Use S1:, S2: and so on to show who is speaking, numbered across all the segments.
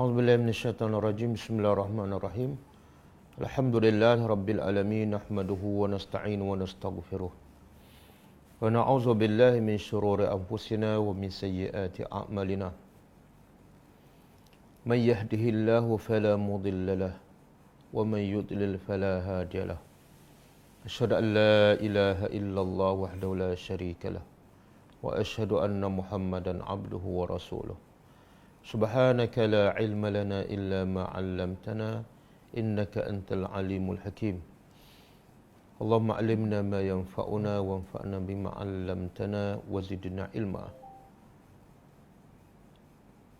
S1: A'udzubillahi minasyaitonirrajim. Bismillahirrahmanirrahim. Alhamdulillahi rabbil alamin, nahmaduhu wa nasta'inu wa nastaghfiruh. Wa na'udzu billahi min syururi anfusina wa min sayyiati a'malina. May yahdihillahu fala mudilla lahu wa may yudlil fala hadiya lahu. Asyhadu an la ilaha illallah wahdahu la syarika lahu wa asyhadu anna Muhammadan abduhu wa rasuluh. Subhanaka la ilma lana illa ma 'allamtana innaka antal alimul hakim. Allahumma 'allimna ma yanfa'una wanfa'na bima 'allamtana wa zidna ilma.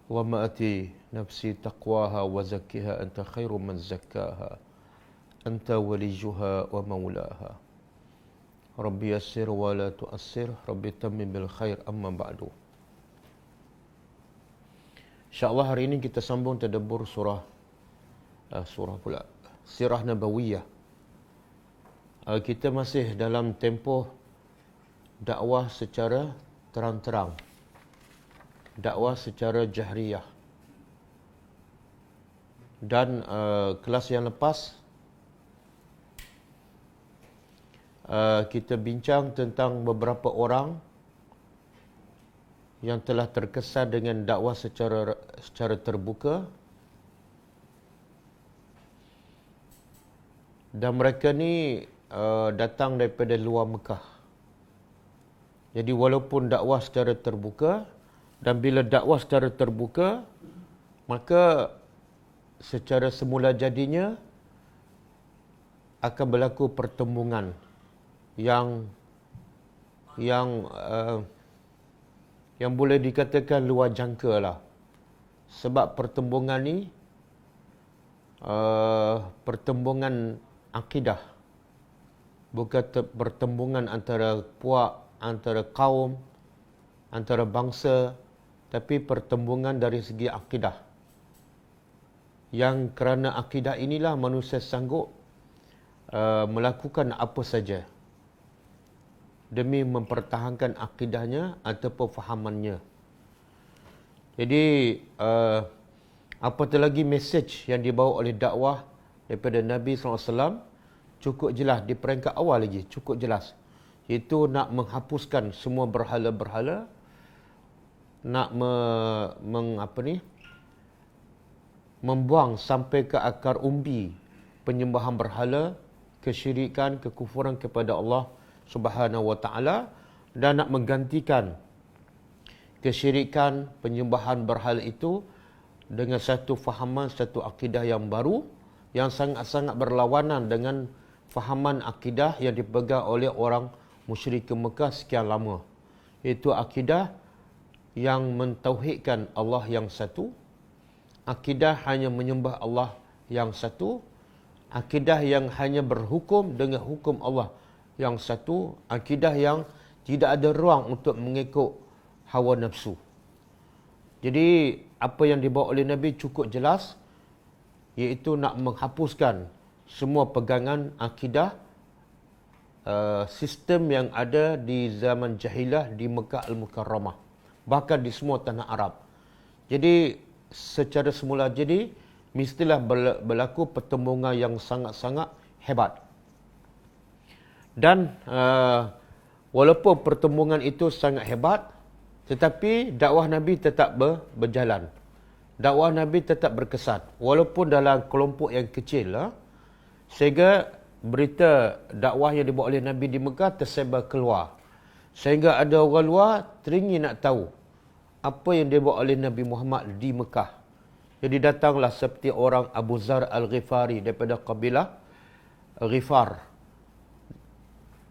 S1: Allahumma ati nafsi taqwaha wa zakkiha anta khairu man zakkaha anta waliyuha wa maulaha. Rabbi yassir wa la tu'assir, Rabbi tammim bil khair, amma ba'du. InsyaAllah hari ini kita sambung tadabbur surah Sirah Nabawiyah. Kita masih dalam tempoh dakwah secara terang-terang, dakwah secara jahriyah. Dan kelas yang lepas kita bincang tentang beberapa orang yang telah terkesan dengan dakwah secara terbuka, dan mereka ni datang daripada luar Mekah. Jadi walaupun dakwah secara terbuka, dan bila dakwah secara terbuka, maka secara semula jadinya akan berlaku pertembungan yang boleh dikatakan luar jangka lah. Sebab pertembungan ni pertembungan akidah, bukan pertembungan antara puak, antara kaum, antara bangsa, tapi pertembungan dari segi akidah. Yang kerana akidah inilah manusia sanggup melakukan apa saja demi mempertahankan akidahnya ataupun fahamannya. Jadi apatah lagi mesej yang dibawa oleh dakwah daripada Nabi SAW cukup jelas di peringkat awal lagi, cukup jelas. Iaitu nak menghapuskan semua berhala-berhala, nak membuang sampai ke akar umbi penyembahan berhala, kesyirikan, kekufuran kepada Allah Subhanahu wa ta'ala, dan nak menggantikan kesyirikan, penyembahan berhala itu dengan satu fahaman, satu akidah yang baru, yang sangat-sangat berlawanan dengan fahaman akidah yang dipegang oleh orang musyrik Mekah sekian lama. Iaitu akidah yang mentauhidkan Allah yang satu, akidah hanya menyembah Allah yang satu, akidah yang hanya berhukum dengan hukum Allah yang satu, akidah yang tidak ada ruang untuk mengikut hawa nafsu. Jadi apa yang dibawa oleh Nabi cukup jelas, iaitu nak menghapuskan semua pegangan akidah sistem yang ada di zaman Jahilah di Mekah Al-Mukarramah, bahkan di semua tanah Arab. Jadi secara semula jadi mestilah berlaku pertembungan yang sangat-sangat hebat. Dan walaupun pertembungan itu sangat hebat, tetapi dakwah Nabi tetap berjalan. Dakwah Nabi tetap berkesan, walaupun dalam kelompok yang kecil lah, sehingga berita dakwah yang dibawa oleh Nabi di Mekah tersebar keluar. Sehingga ada orang luar teringin nak tahu apa yang dibawa oleh Nabi Muhammad di Mekah. Jadi datanglah seperti orang Abu Zar Al-Ghifari daripada kabilah Ghifar.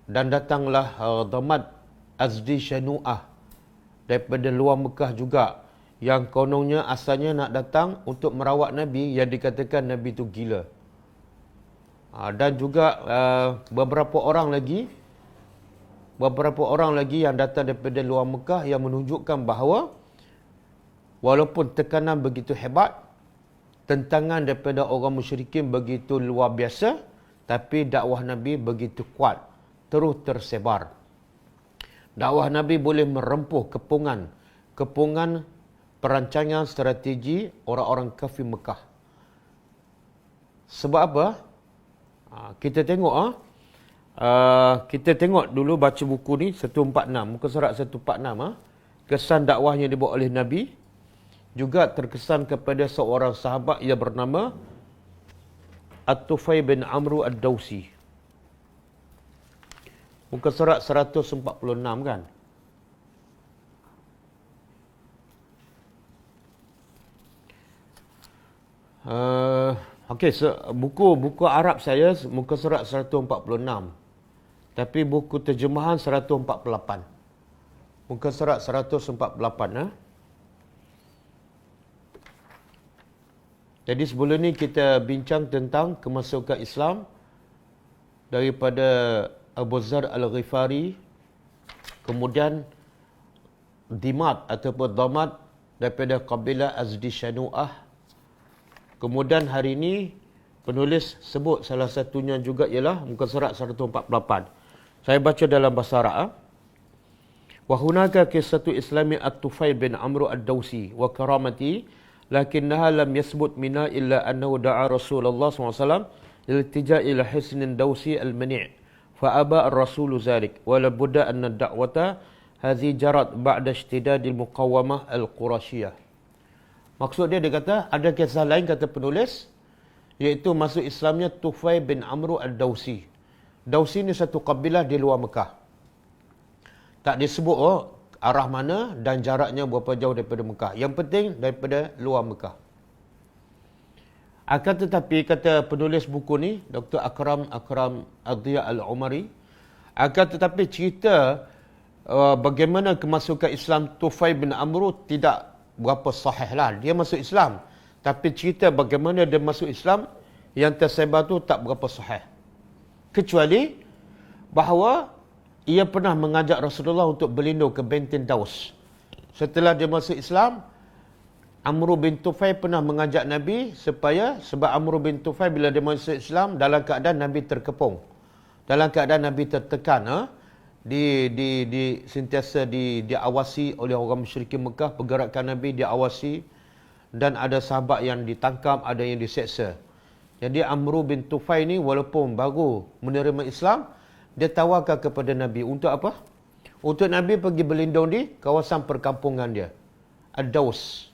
S1: Dan datanglah Dhamad Azdi Shanu'ah daripada luar Mekah juga, yang kononnya asalnya nak datang untuk merawat Nabi, yang dikatakan Nabi itu gila. Dan juga beberapa orang lagi yang datang daripada luar Mekah, yang menunjukkan bahawa walaupun tekanan begitu hebat, tentangan daripada orang musyrikin begitu luar biasa, tapi dakwah Nabi begitu kuat, terus tersebar. Dakwah Nabi boleh merempuh kepungan perancangan strategi orang-orang kafir Mekah. Sebab apa? Kita tengok kita tengok dulu baca buku ni 146, muka surat 146 kesan dakwah yang dibuat oleh Nabi, juga terkesan kepada seorang sahabat yang bernama At-Tufayl bin Amru Ad-Dawsi. Muka surat 146 kan. Okey, buku Arab saya muka surat 146. Tapi buku terjemahan 148. Muka surat 148. Jadi sebelum ni kita bincang tentang kemasukan Islam daripada Abu Zar Al-Ghifari, kemudian Dimad ataupun Damad daripada kabilah Azdi Shanu'ah. Kemudian hari ini penulis sebut salah satunya juga ialah muka surat 148. Saya baca dalam bahasa Arab. Wa hunaka qissatu islami At-Tufayl bin Amru Ad-Dawsi wa karamati lakinnaha lam yasbut minha illa annahu da'a Rasulullah SAW iltija ila hisnin Dawsi al-mani' fa aba ar-rasulu zalik wa la budda anna ad-da'wata hadhi jarat ba'da ishtidadil muqawamah al-Qurashiyah. Maksud dia kata ada kisah lain, kata penulis, iaitu masuk Islamnya Tufayl bin Amru Ad-Dawsi. Dawsi ni satu kabilah di luar Mekah. Tak disebut arah mana dan jaraknya berapa jauh daripada Mekah. Yang penting daripada luar Mekah. Akan tetapi, kata penulis buku ni, Dr. Akram Adhiya Al-Umari, akan tetapi cerita bagaimana kemasukan Islam Tufayl bin Amru tidak berapa sahih lah. Dia masuk Islam. Tapi cerita bagaimana dia masuk Islam yang tersebar tu tak berapa sahih. Kecuali bahawa ia pernah mengajak Rasulullah untuk berlindung ke benteng Daus. Setelah dia masuk Islam, Amru bin Tufayl pernah mengajak Nabi sebab Amru bin Tufayl bila dia masuk Islam dalam keadaan Nabi terkepung. Dalam keadaan Nabi tertekan, sentiasa diawasi oleh orang musyrikin Mekah, pergerakan Nabi diawasi dan ada sahabat yang ditangkap, ada yang diseksa. Jadi Amru bin Tufayl ni walaupun baru menerima Islam, dia tawarkan kepada Nabi untuk apa? Untuk Nabi pergi berlindung di kawasan perkampungan dia, Ad-Daus.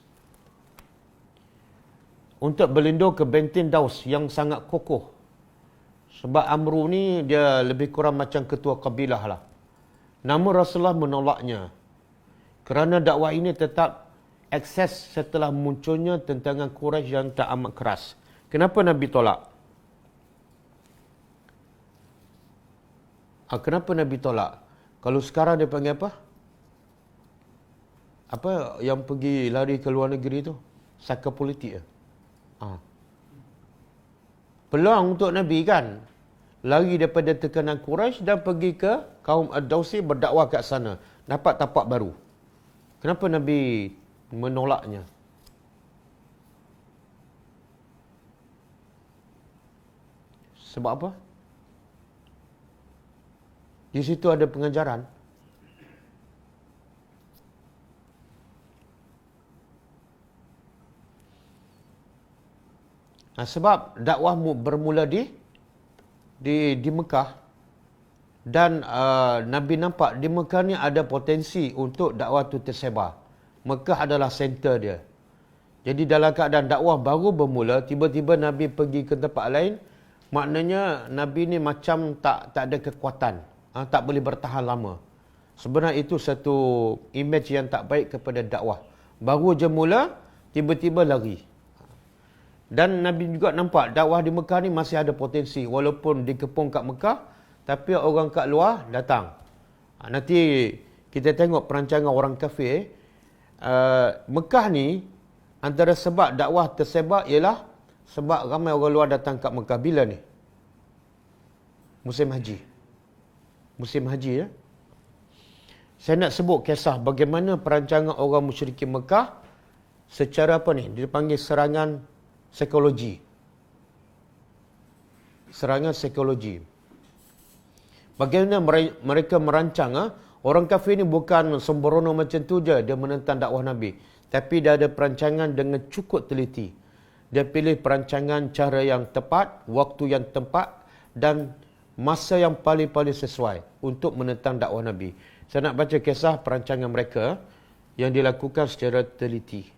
S1: Untuk berlindung ke benteng Daus yang sangat kokoh. Sebab Amru ni dia lebih kurang macam ketua kabilah lah. Namun Rasulullah menolaknya. Kerana dakwah ini tetap ekses setelah munculnya tentangan Quraisy yang tak amat keras. Kenapa Nabi tolak? Kenapa Nabi tolak? Kalau sekarang dia panggil apa? Apa yang pergi lari ke luar negeri tu? Saka politik. Peluang untuk Nabi kan? Lari daripada tekanan Quraisy dan pergi ke kaum Ad-Dawsi berdakwah kat sana. Dapat tapak baru. Kenapa Nabi menolaknya? Sebab apa? Di situ ada pengajaran. Sebab dakwah bermula di Mekah dan Nabi nampak di Mekah ni ada potensi untuk dakwah tu tersebar. Mekah adalah center dia. Jadi dalam keadaan dakwah baru bermula, tiba-tiba Nabi pergi ke tempat lain, maknanya Nabi ni macam tak ada kekuatan, tak boleh bertahan lama. Sebenarnya itu satu image yang tak baik kepada dakwah. Baru je mula, tiba-tiba lari. Dan Nabi juga nampak dakwah di Mekah ni masih ada potensi. Walaupun dikepung kat Mekah, tapi orang kat luar datang. Nanti kita tengok perancangan orang kafir. Mekah ni, antara sebab dakwah tersebar ialah sebab ramai orang luar datang kat Mekah. Bila ni? Musim haji. Musim haji ya. Saya nak sebut kisah bagaimana perancangan orang musyrikin Mekah secara apa ni? Dia panggil serangan psikologi. Serangan psikologi. Bagaimana mereka merancang, orang kafir ni bukan sembrono macam tu je dia menentang dakwah Nabi. Tapi dia ada perancangan dengan cukup teliti. Dia pilih perancangan cara yang tepat, waktu yang tepat dan masa yang paling-paling sesuai untuk menentang dakwah Nabi. Saya nak baca kisah perancangan mereka yang dilakukan secara teliti.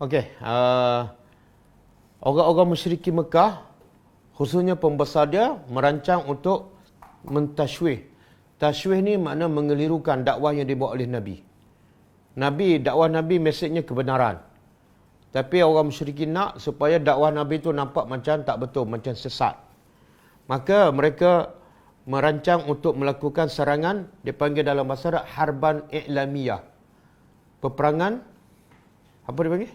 S1: Okey, orang-orang musyrikin Mekah, khususnya pembesar dia, merancang untuk mentashwih. Tashwih ni makna mengelirukan dakwah yang dibawa oleh Nabi. Dakwah Nabi mesejnya kebenaran. Tapi orang musyrikin nak supaya dakwah Nabi tu nampak macam tak betul, macam sesat. Maka mereka merancang untuk melakukan serangan, dipanggil dalam bahasa Arab harban i'lamiyah. Peperangan, apa dia panggil?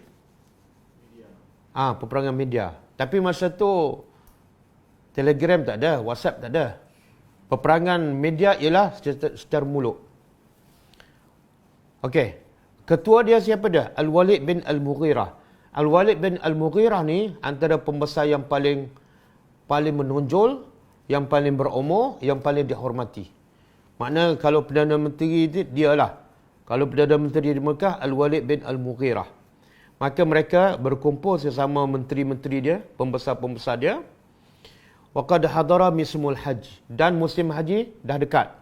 S1: Peperangan media. Tapi masa tu Telegram tak ada, WhatsApp tak ada. Peperangan media ialah secara mulut. Okey. Ketua dia siapa dia? Al-Walid bin Al-Mughirah. Al-Walid bin Al-Mughirah ni antara pembesar yang paling menonjol, yang paling berumur, yang paling dihormati. Makna kalau Perdana Menteri dia lah. Kalau Perdana Menteri di Mekah, Al-Walid bin Al-Mughirah. Maka mereka berkumpul sesama menteri-menteri dia, pembesar-pembesar dia. Wa qad hadara musimul haji, dan musim haji dah dekat.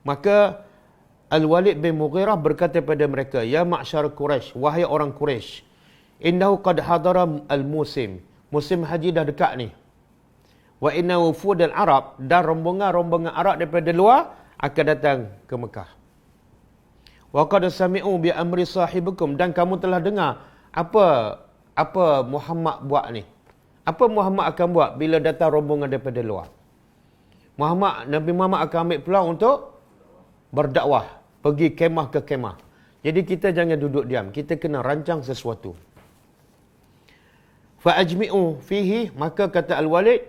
S1: Maka Al-Walid bin Mughirah berkata kepada mereka, ya ma'syar Quraisy, wahai orang Quraisy, innahu qad hadara al-musim. Musim haji dah dekat ni. Wa inna wufud al-Arab, dan rombongan-rombongan Arab daripada luar akan datang ke Mekah. Wa qad sami'u bi amri sahibikum, dan kamu telah dengar apa Muhammad buat ni. Apa Muhammad akan buat bila datang rombongan daripada luar? Nabi Muhammad akan ambil peluang untuk berdakwah, pergi kemah ke kemah. Jadi kita jangan duduk diam, kita kena rancang sesuatu. Fa ajmi'u fihi, maka kata Al-Walid,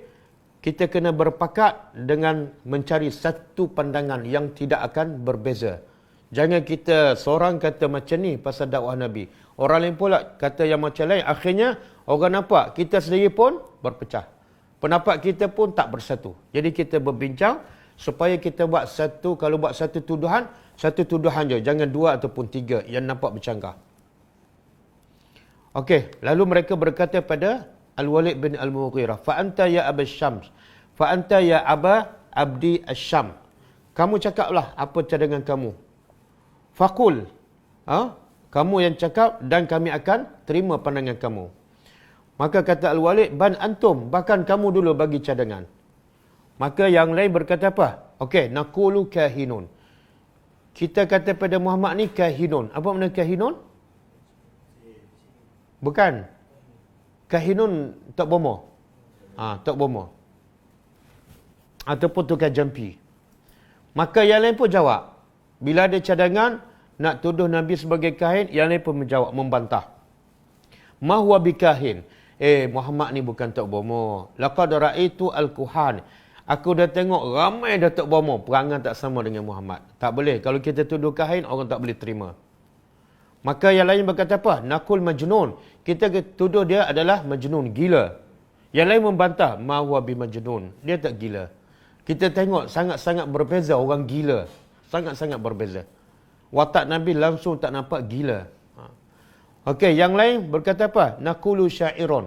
S1: kita kena berpakat dengan mencari satu pandangan yang tidak akan berbeza. Jangan kita seorang kata macam ni pasal dakwah Nabi. Orang lain pula kata yang macam lain. Akhirnya orang nampak kita sendiri pun berpecah. Pendapat kita pun tak bersatu. Jadi kita berbincang supaya kita buat satu, kalau buat satu tuduhan je. Jangan dua ataupun tiga yang nampak bercanggah. Okey, lalu mereka berkata pada Al-Walid bin Al-Mughirah, fa anta ya Aba Syams, fa anta ya Aba Abdi Asyam. Kamu cakaplah apa cadangan kamu. Fakul, kamu yang cakap dan kami akan terima pandangan kamu. Maka kata Al-Walid, ban antum, bahkan kamu dulu bagi cadangan. Maka yang lain berkata apa? Okey, naqulu kahinun. Kita kata pada Muhammad ni kahinun. Apa makna kahinun? Bukan. Kahinun tak bomo. Tak bomo. Ataupun tukar jampi. Maka yang lain pun jawab. Bila ada cadangan nak tuduh Nabi sebagai kahin, yang lain pun menjawab, membantah. Ma huwa bikahin. Muhammad ni bukan tok bomo. Laqad ra'aitu al-kuhan. Aku dah tengok ramai Datuk Bomo perangai tak sama dengan Muhammad. Tak boleh. Kalau kita tuduh kahin, orang tak boleh terima. Maka yang lain berkata apa? Nakul majnun. Kita tuduh dia adalah majnun, gila. Yang lain membantah, ma huwa bi majnun. Dia tak gila. Kita tengok sangat-sangat berbeza orang gila. Sangat-sangat berbeza. Watak Nabi langsung tak nampak gila. Okey, yang lain berkata apa? Nakulu syairun.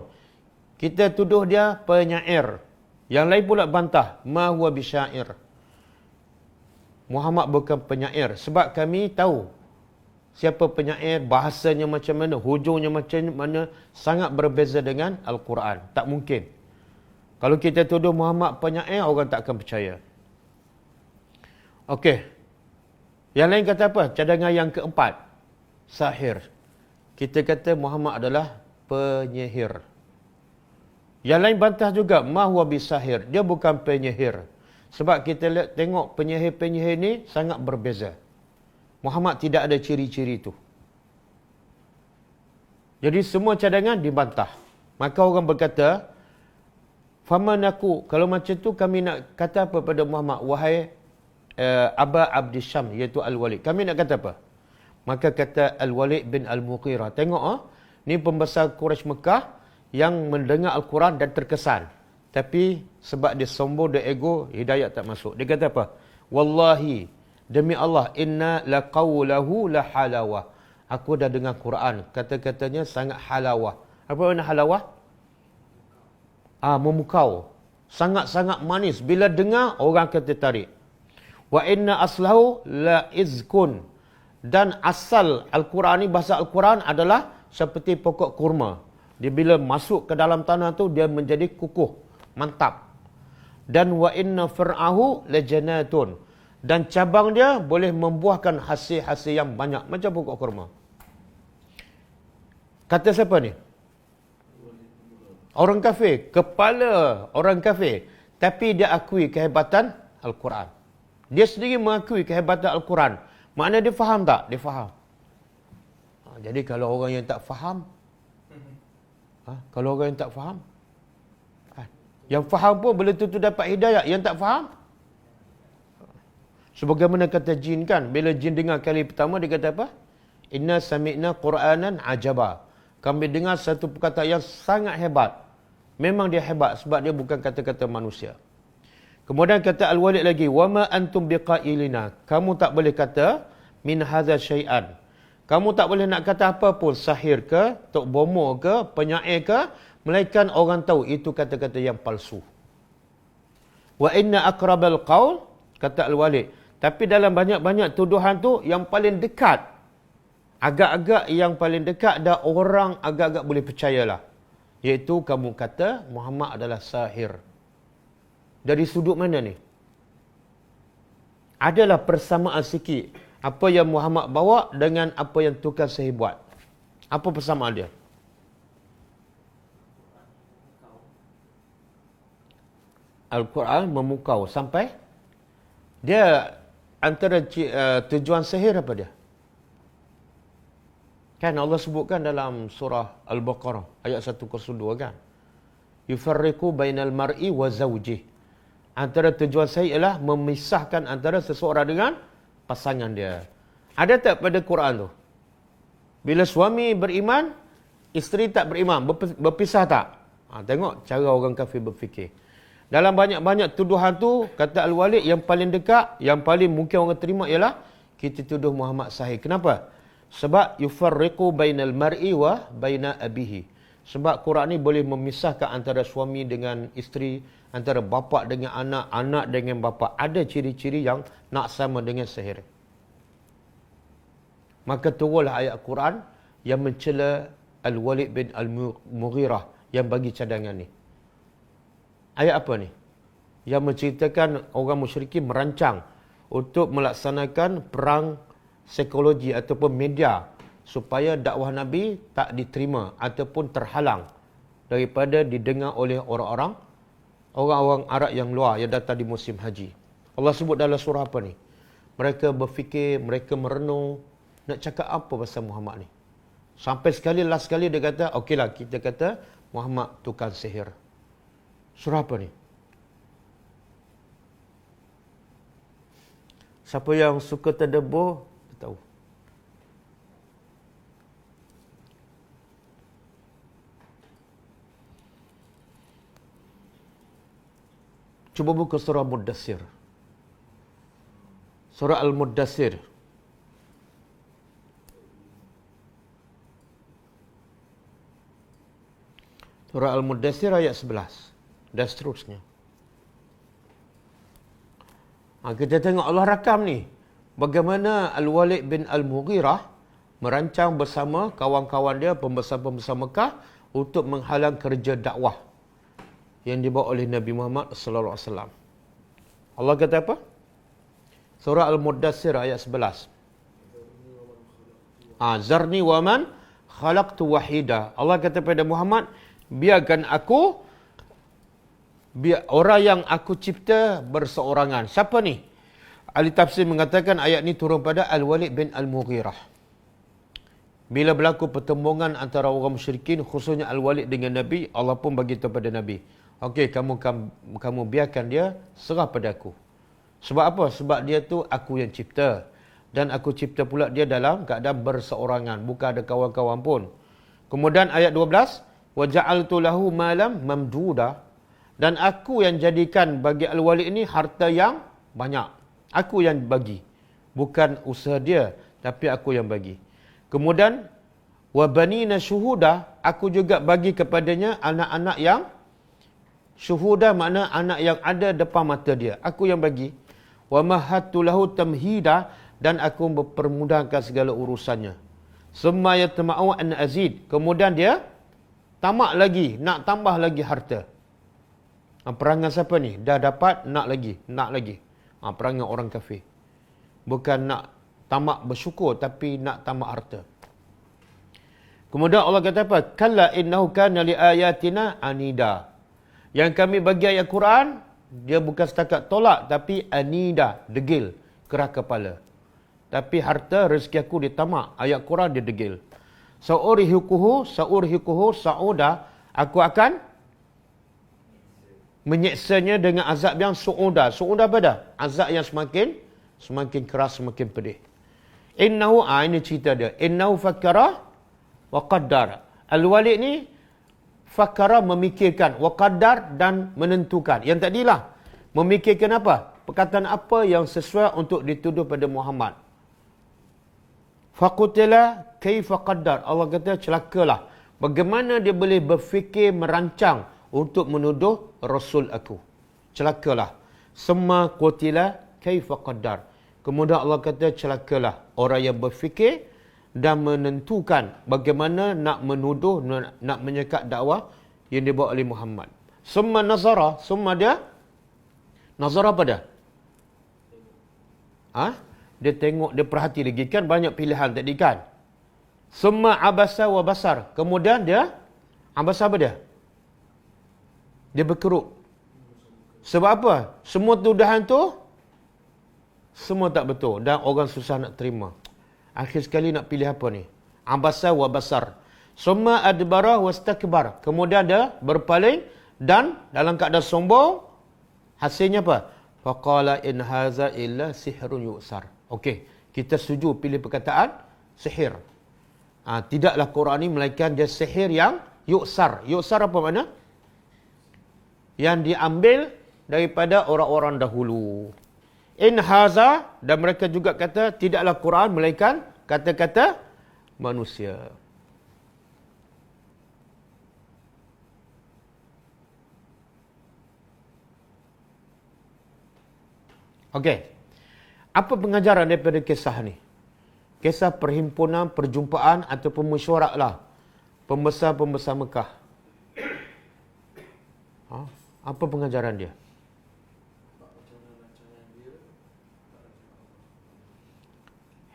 S1: Kita tuduh dia penyair. Yang lain pula bantah, ma huwa bisyair. Muhammad bukan penyair. Sebab kami tahu siapa penyair, bahasanya macam mana, hujungnya macam mana, sangat berbeza dengan Al-Quran. Tak mungkin. Kalau kita tuduh Muhammad penyair, orang tak akan percaya. Okey. Yang lain kata apa? Cadangan yang keempat, sahir. Kita kata Muhammad adalah penyihir. Yang lain bantah juga, ma huwa bisahir. Dia bukan penyihir. Sebab kita lihat, tengok penyihir-penyihir ni sangat berbeza. Muhammad tidak ada ciri-ciri itu. Jadi semua cadangan dibantah. Maka orang berkata, famanaku, kalau macam tu kami nak kata apa pada Muhammad, wahai Aba Abdi Syam, iaitu Al-Walid. Kami nak kata apa? Maka kata Al-Walid bin Al-Mughirah, tengok ni pembesar Quraisy Mekah yang mendengar Al-Quran dan terkesan. Tapi sebab dia sombong, dia ego, hidayat tak masuk. Dia kata apa? Wallahi, demi Allah, inna laqawlahu la halawah. Aku dah dengar Quran, kata-katanya sangat halawah. Apa makna halawah? Memukau. Sangat-sangat manis. Bila dengar, orang akan tertarik. Wa inna aslahu la izkun. Dan asal Al-Quran ni, bahasa Al-Quran adalah seperti pokok kurma. Dia bila masuk ke dalam tanah tu, dia menjadi kukuh, mantap. Dan wa inna fir'ahu la janatun. Dan cabang dia boleh membuahkan hasil-hasil yang banyak. Macam pokok kurma. Kata siapa ni? Orang kafir. Kepala orang kafir. Tapi dia akui kehebatan Al-Quran. Dia sendiri mengakui kehebatan Al-Quran. Makna dia faham tak? Dia faham. Jadi kalau orang yang tak faham, kalau orang yang tak faham, yang faham pun belum tentu dapat hidayah. Yang tak faham, sebagaimana kata jin kan, bila jin dengar kali pertama, dia kata apa? Inna sami'na Qur'anan ajaba. Kami dengar satu perkataan yang sangat hebat. Memang dia hebat sebab dia bukan kata-kata manusia. Kemudian kata Al-Walid lagi, wama antum biqailina. Kamu tak boleh kata min hadza syai'an. Kamu tak boleh nak kata apa pun, sahir ke, tok bomo ke, penyair ke, melainkan orang tahu itu kata-kata yang palsu. Wa inna aqrabal qaul, kata Al-Walid. Tapi dalam banyak-banyak tuduhan tu, yang paling dekat, agak-agak yang paling dekat, dah orang agak-agak boleh percayalah. Iaitu kamu kata Muhammad adalah sahir. Dari sudut mana ni? Adalah persamaan sikit. Apa yang Muhammad bawa dengan apa yang tukang sihir buat. Apa persamaan dia? Al-Quran memukau sampai dia antara tujuan sihir apa dia? Kan Allah sebutkan dalam surah Al-Baqarah ayat 102 kan. Yufarriqu bainal mar'i wa zawjih. Antara tujuan saya ialah memisahkan antara seseorang dengan pasangan dia. Ada tak pada Quran tu? Bila suami beriman, isteri tak beriman, berpisah tak? Tengok cara orang kafir berfikir. Dalam banyak-banyak tuduhan tu, kata Al-Walid, yang paling dekat, yang paling mungkin orang terima ialah kita tuduh Muhammad sahih. Kenapa? Sebab yufarriqu bainal mar'i wa baina abihi. Sebab Quran ni boleh memisahkan antara suami dengan isteri, antara bapa dengan anak, anak dengan bapa. Ada ciri-ciri yang nak sama dengan sihir. Maka turunlah ayat Quran yang mencela Al-Walid bin Al-Mughirah yang bagi cadangan ni. Ayat apa ni? Yang menceritakan orang musyrikin merancang untuk melaksanakan perang psikologi ataupun media supaya dakwah Nabi tak diterima ataupun terhalang daripada didengar oleh orang-orang Arab yang luar yang datang di musim haji. Allah sebut dalam surah apa ni? Mereka berfikir, mereka merenung, nak cakap apa pasal Muhammad ni. Sampai last sekali dia kata, okeylah kita kata Muhammad tukang sihir. Surah apa ni? Siapa yang suka tadabbur, tahu. Cuba buka surah Muddassir. Surah Al-Muddassir. Surah Al-Muddassir ayat 11. Dan seterusnya. Kita tengok Allah rakam ni. Bagaimana Al-Walid bin Al-Mughirah merancang bersama kawan-kawan dia, pembesar-pembesar Mekah, untuk menghalang kerja dakwah yang dibawa oleh Nabi Muhammad sallallahu alaihi wasallam. Allah kata apa? Surah Al-Muddassir ayat 11. Zarni wa man khalaqtu wahida. Allah kata pada Muhammad, biarkan aku, biar orang yang aku cipta berseorangan. Siapa ni? Ahli tafsir mengatakan ayat ni turun pada Al-Walid bin Al-Mughirah. Bila berlaku pertembungan antara orang musyrikin, khususnya Al-Walid dengan Nabi, Allah pun bagi tahu pada Nabi, okey, kamu biarkan dia serah pada aku. Sebab apa? Sebab dia tu aku yang cipta. Dan aku cipta pula dia dalam keadaan berseorangan, bukan ada kawan-kawan pun. Kemudian ayat 12, wa ja'altu lahu malam mamduda, dan aku yang jadikan bagi Al-Walid ini harta yang banyak. Aku yang bagi. Bukan usaha dia, tapi aku yang bagi. Kemudian, wa banina syuhuda, aku juga bagi kepadanya anak-anak yang syuhuda, makna anak yang ada depan mata dia. Aku yang bagi. Wa mahattu lahu tamhida, dan aku mempermudahkan segala urusannya. Summa yatma'u an azid. Kemudian dia tamak lagi, nak tambah lagi harta. Perangai siapa ni? Dah dapat, nak lagi, nak lagi. Perangai orang kafir. Bukan nak tamak bersyukur, tapi nak tamak harta. Kemudian Allah kata apa? Kalla innahu kana li ayatina anida. Yang kami bagi ayat Quran, dia bukan setakat tolak, tapi anida, degil, kerah kepala. Tapi harta, rezeki aku dia tamak. Ayat Quran dia degil. Sa'urhiquhu sa'uda. Aku akan menyeksanya dengan azab yang su'uda. Su'uda apa dah? Azab yang semakin keras, semakin pedih. Innahu, ini cerita dia. Innahu fakkara wa qaddar. Al-Walid ni fakkara, memikirkan, wa qaddar, dan menentukan. Yang tadilah, memikirkan apa? Perkataan apa yang sesuai untuk dituduh pada Muhammad. Faqutila kaifa qaddar. Allah kata celakalah. Bagaimana dia boleh berfikir, merancang untuk menuduh Rasul aku. Celakalah. Summa qutila kaifa qaddar. Kemudian Allah kata celakalah orang yang berfikir dan menentukan bagaimana nak menuduh, nak menyekat dakwah yang dibawa oleh Muhammad. Summa nazara. Summa dia nazara apa dah? Dia tengok, dia perhati lagi. Kan banyak pilihan tadi kan? Summa abasa wa basar. Kemudian dia abasa apa dia? Dia berkeruk. Sebab apa? Semua tuduhan tu semua tak betul dan orang susah nak terima. Akhir sekali nak pilih apa ni? Abasa wa basar. Summa adbara wastakbar. Kemudian dia berpaling dan dalam keadaan sombong. Hasilnya apa? Faqala in haza illa sihrun yu'sar. Okey, kita setuju pilih perkataan sihir. Tidaklah Quran ini melainkan dia sihir yang yu'sar. Yu'sar apa makna? Yang diambil daripada orang-orang dahulu. In haza, dan mereka juga kata tidaklah Quran melainkan kata-kata manusia. Okey. Apa pengajaran daripada kisah ni? Kisah perhimpunan, perjumpaan ataupun mesyuarat lah pembesar-pembesar Mekah. Apa pengajaran dia?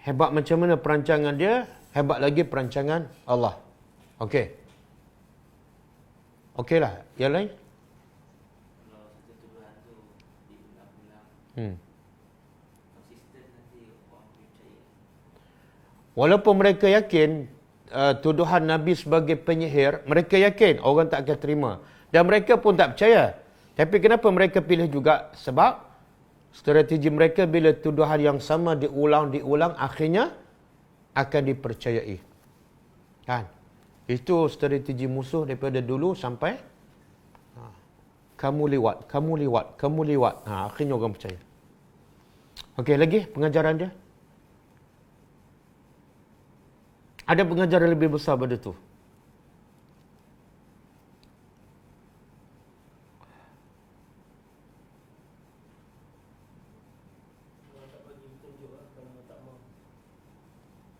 S1: Hebat macam mana perancangan dia, hebat lagi perancangan Allah. Okey. Okeylah, yang lain? Walaupun mereka yakin tuduhan Nabi sebagai penyihir, mereka yakin orang tak akan terima. Dan mereka pun tak percaya. Tapi kenapa mereka pilih juga? Sebab strategi mereka bila tuduhan yang sama diulang-diulang, akhirnya akan dipercayai. Kan? Itu strategi musuh daripada dulu sampai kamu lewat. Akhirnya orang percaya. Okey, lagi pengajaran dia. Ada pengajaran lebih besar pada tu.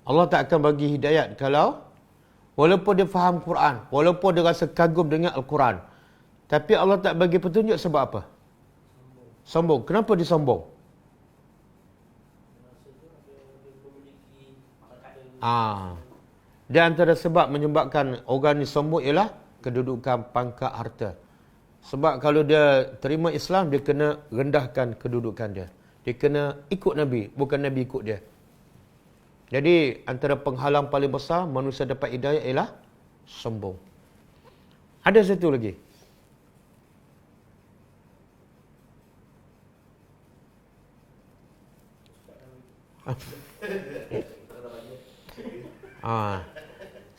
S1: Allah tak akan bagi hidayat kalau walaupun dia faham Quran, walaupun dia rasa kagum dengan Al-Quran, tapi Allah tak bagi petunjuk sebab apa? Sombong. Kenapa dia sombong? Di antara sebab menyebabkan orang ni sombong ialah kedudukan, pangkat, harta. Sebab kalau dia terima Islam, dia kena rendahkan kedudukan dia. Dia kena ikut Nabi, bukan Nabi ikut dia. Jadi antara penghalang paling besar manusia dapat hidayah ialah sombong. Ada satu lagi.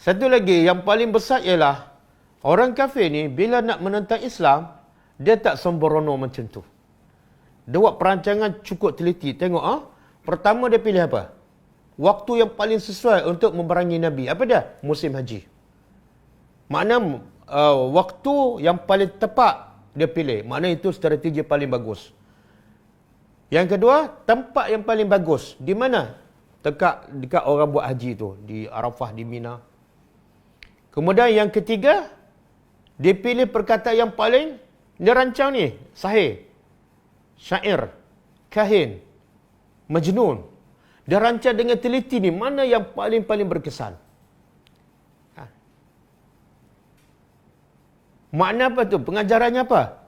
S1: Satu lagi yang paling besar ialah orang kafir ni bila nak menentang Islam, dia tak sembrono macam tu. Dia buat perancangan cukup teliti. Tengok pertama dia pilih apa? Waktu yang paling sesuai untuk memerangi Nabi. Apa dia? Musim haji. Makna waktu yang paling tepat dia pilih. Makna itu strategi paling bagus. Yang kedua, tempat yang paling bagus. Di mana? Dekat orang buat haji tu. Di Arafah, di Mina. Kemudian yang ketiga, dia pilih perkataan yang paling, dia rancang ni, sahih. Syair, kahin, majnun. Dia rancang dengan teliti ni, mana yang paling berkesan. Makna apa tu? Pengajarannya apa?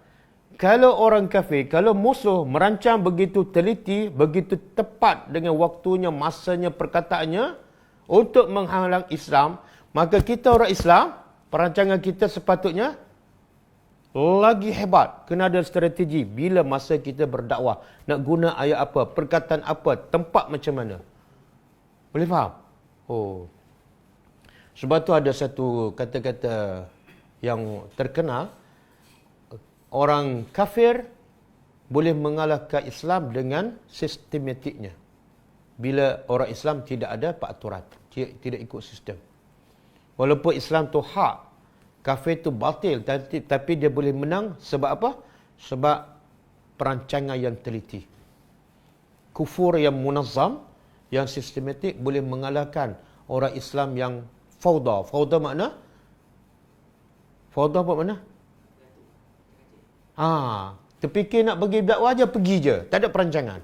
S1: Kalau orang kafir, kalau musuh merancang begitu teliti, begitu tepat dengan waktunya, masanya, perkataannya untuk menghalang Islam, maka kita orang Islam, perancangan kita sepatutnya lagi hebat. Kena ada strategi bila masa kita berdakwah. Nak guna ayat apa, perkataan apa, tempat macam mana. Boleh faham? Sebab tu ada satu kata-kata yang terkenal, orang kafir boleh mengalahkan Islam dengan sistematiknya. Bila orang Islam tidak ada peraturan, tidak ikut sistem. Walaupun Islam tu hak, kafir tu batil, tapi dia boleh menang sebab apa? Sebab perancangan yang teliti. Kufur yang munazzam, yang sistematik boleh mengalahkan orang Islam yang fauda. Fauda makna? Fauda apa makna? Terfikir nak pergi dakwah je, pergi je. Tak ada perancangan.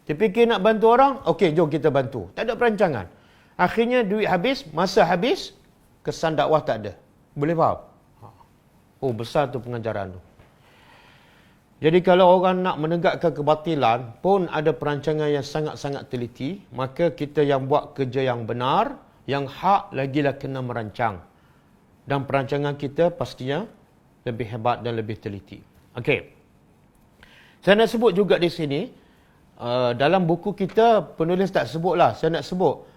S1: Terfikir nak bantu orang, okey, jom kita bantu. Tak ada perancangan. Akhirnya duit habis, masa habis, kesan dakwah tak ada. Boleh faham? Besar tu pengajaran tu. Jadi kalau orang nak menegakkan kebatilan pun ada perancangan yang sangat-sangat teliti, maka kita yang buat kerja yang benar, yang hak lagilah kena merancang. Dan perancangan kita pastinya lebih hebat dan lebih teliti. Okey. Saya nak sebut juga di sini, dalam buku kita penulis tak sebutlah, saya nak sebut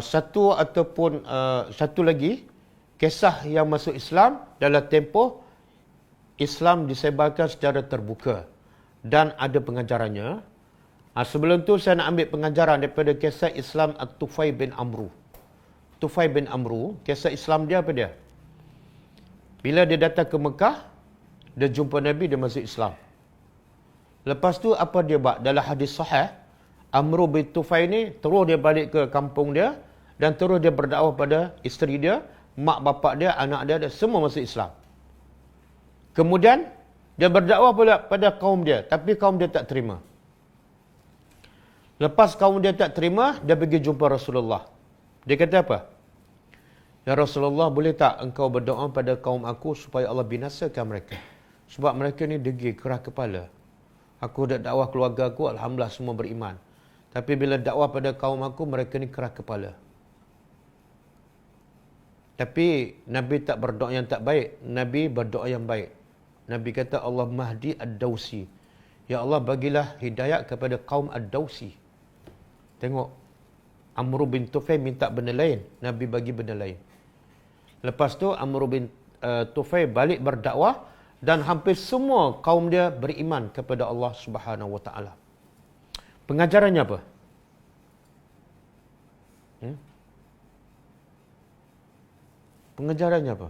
S1: satu lagi kisah yang masuk Islam dalam tempoh Islam disebarkan secara terbuka dan ada pengajarannya. Sebelum tu saya nak ambil pengajaran daripada kisah Islam At-Tufail bin Amru. Tufail bin Amru, kisah Islam dia apa dia? Bila dia datang ke Mekah, dia jumpa Nabi, dia masuk Islam. Lepas tu apa dia buat? Dalam hadis sahih, Amru bin Tufail ni terus dia balik ke kampung dia dan terus dia berdakwah pada isteri dia, mak bapak dia, anak dia semua masuk Islam. Kemudian dia berdakwah pula pada kaum dia, tapi kaum dia tak terima. Lepas kaum dia tak terima, dia pergi jumpa Rasulullah. Dia kata apa? Ya Rasulullah, boleh tak engkau berdoa pada kaum aku supaya Allah binasakan mereka? Sebab mereka ni degil, keras kepala. Aku dah dakwah keluarga aku, alhamdulillah semua beriman. Tapi bila dakwah pada kaum aku, mereka ni keras kepala. Tapi Nabi tak berdoa yang tak baik. Nabi berdoa yang baik. Nabi kata, Allah mahdi ad-Dawsi. Ya Allah, bagilah hidayat kepada kaum ad-Dawsi. Tengok, Amru bin Tufail minta benda lain. Nabi bagi benda lain. Lepas tu, Amru bin Tufail balik berdakwah dan hampir semua kaum dia beriman kepada Allah Subhanahu Wa Taala. Pengajarannya apa? Pengajarannya apa?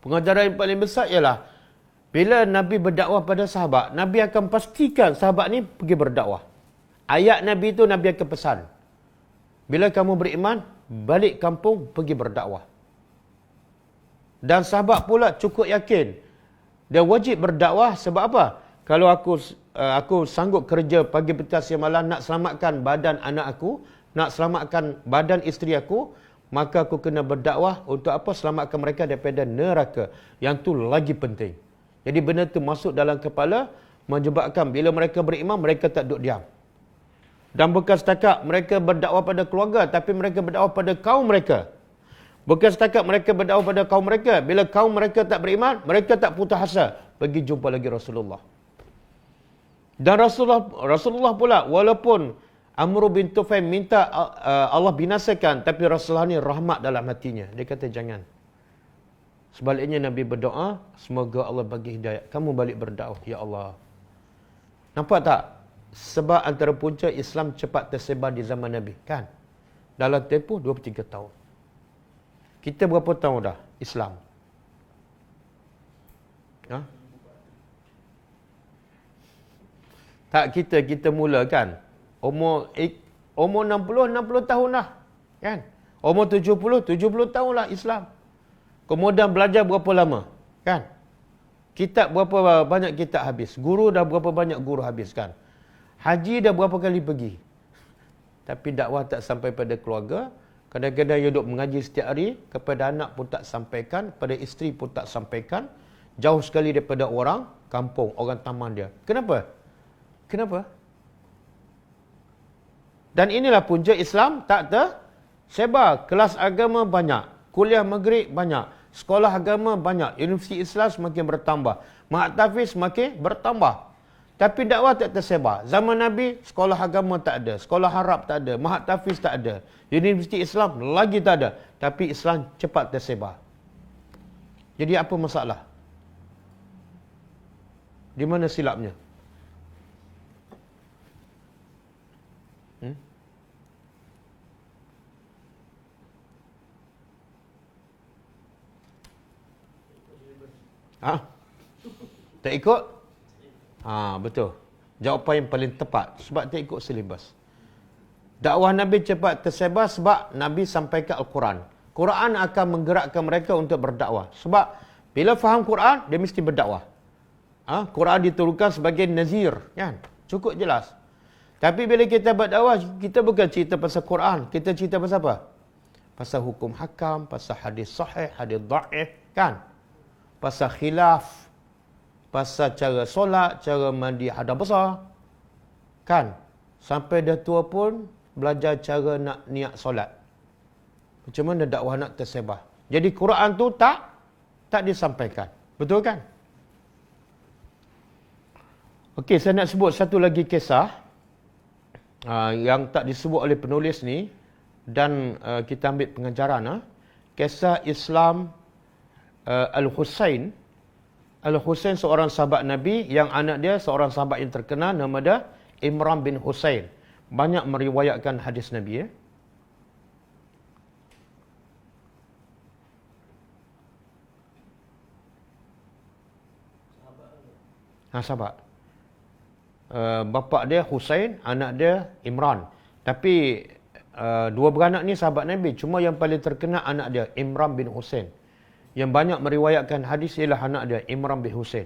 S1: Pengajaran yang paling besar ialah bila Nabi berdakwah pada sahabat, Nabi akan pastikan sahabat ni pergi berdakwah. Ayat Nabi itu Nabi akan pesan. Bila kamu beriman, balik kampung pergi berdakwah. Dan sahabat pula cukup yakin dia wajib berdakwah sebab apa? Kalau aku sanggup kerja pagi, petang, siang, malam nak selamatkan badan anak aku, nak selamatkan badan isteri aku, maka aku kena berdakwah untuk apa? Selamatkan mereka daripada neraka. Yang tu lagi penting. Jadi benda tu masuk dalam kepala, menyebabkan bila mereka beriman, mereka tak duduk diam. Dan bukan setakat mereka berdakwah pada keluarga, tapi mereka berdakwah pada kaum mereka. Bukan setakat mereka berdakwah pada kaum mereka. Bila kaum mereka tak beriman, mereka tak putus asa. Pergi jumpa lagi Rasulullah. Dan Rasulullah pula, walaupun Amr bin Tufail minta Allah binasakan, tapi Rasulullah ni rahmat dalam hatinya. Dia kata jangan. Sebaliknya Nabi berdoa, semoga Allah bagi hidayah. Kamu balik berdakwah, ya Allah. Nampak tak? Sebab antara punca Islam cepat tersebar di zaman Nabi. Kan? Dalam tempoh 23 tahun. Kita berapa tahun dah Islam? Ha? Tak, kita mula kan? Umur 60 tahun dah. Kan? Umur 70 tahun lah Islam. Kemudian belajar berapa lama? Kan? Kitab berapa banyak kitab habis? Guru dah berapa banyak guru habis kan? Haji dah berapa kali pergi? Tapi dakwah tak sampai pada keluarga. Kadang-kadang dia duduk mengaji setiap hari. Kepada anak pun tak sampaikan. Pada isteri pun tak sampaikan. Jauh sekali daripada orang kampung, orang taman dia. Kenapa? Dan inilah punca Islam tak tersebar. Kelas agama banyak. Kuliah maghrib banyak. Sekolah agama banyak. Universiti Islam semakin bertambah. Mahat tahfiz semakin bertambah. Tapi dakwah tak tersebar. Zaman Nabi, sekolah agama tak ada. Sekolah Arab tak ada. Mahat tahfiz tak ada. Universiti Islam lagi tak ada. Tapi Islam cepat tersebar. Jadi apa masalah? Di mana silapnya? Tak ikut? Betul. Jawapan yang paling tepat. Sebab tak ikut silibus. Dakwah Nabi cepat tersebar sebab Nabi sampaikan Al-Quran. Quran akan menggerakkan mereka untuk berdakwah. Sebab bila faham Quran, dia mesti berdakwah. Quran diturunkan sebagai nazir. Kan? Cukup jelas. Tapi bila kita berdakwah, kita bukan cerita pasal Quran. Kita cerita pasal apa? Pasal hukum hakam, pasal hadis sahih, hadis dhaif. Kan? Pasal khilaf, pasal cara solat, cara mandi hadas besar. Kan? Sampai dah tua pun belajar cara nak niat solat. Macam mana dakwah nak tersebar. Jadi Quran tu tak disampaikan. Betul kan? Okey, saya nak sebut satu lagi kisah yang tak disebut oleh penulis ni dan kita ambil pengajaran. Kisah Islam Al-Husain. Al-Husain seorang sahabat Nabi yang anak dia seorang sahabat yang terkenal, nama dia Imran bin Husain. Banyak meriwayatkan hadis Nabi. Sahabat. Bapa dia Husain, anak dia Imran. Tapi dua beranak ni sahabat Nabi. Cuma yang paling terkenal anak dia Imran bin Husain. Yang banyak meriwayatkan hadis ialah anak dia Imran bin Husain.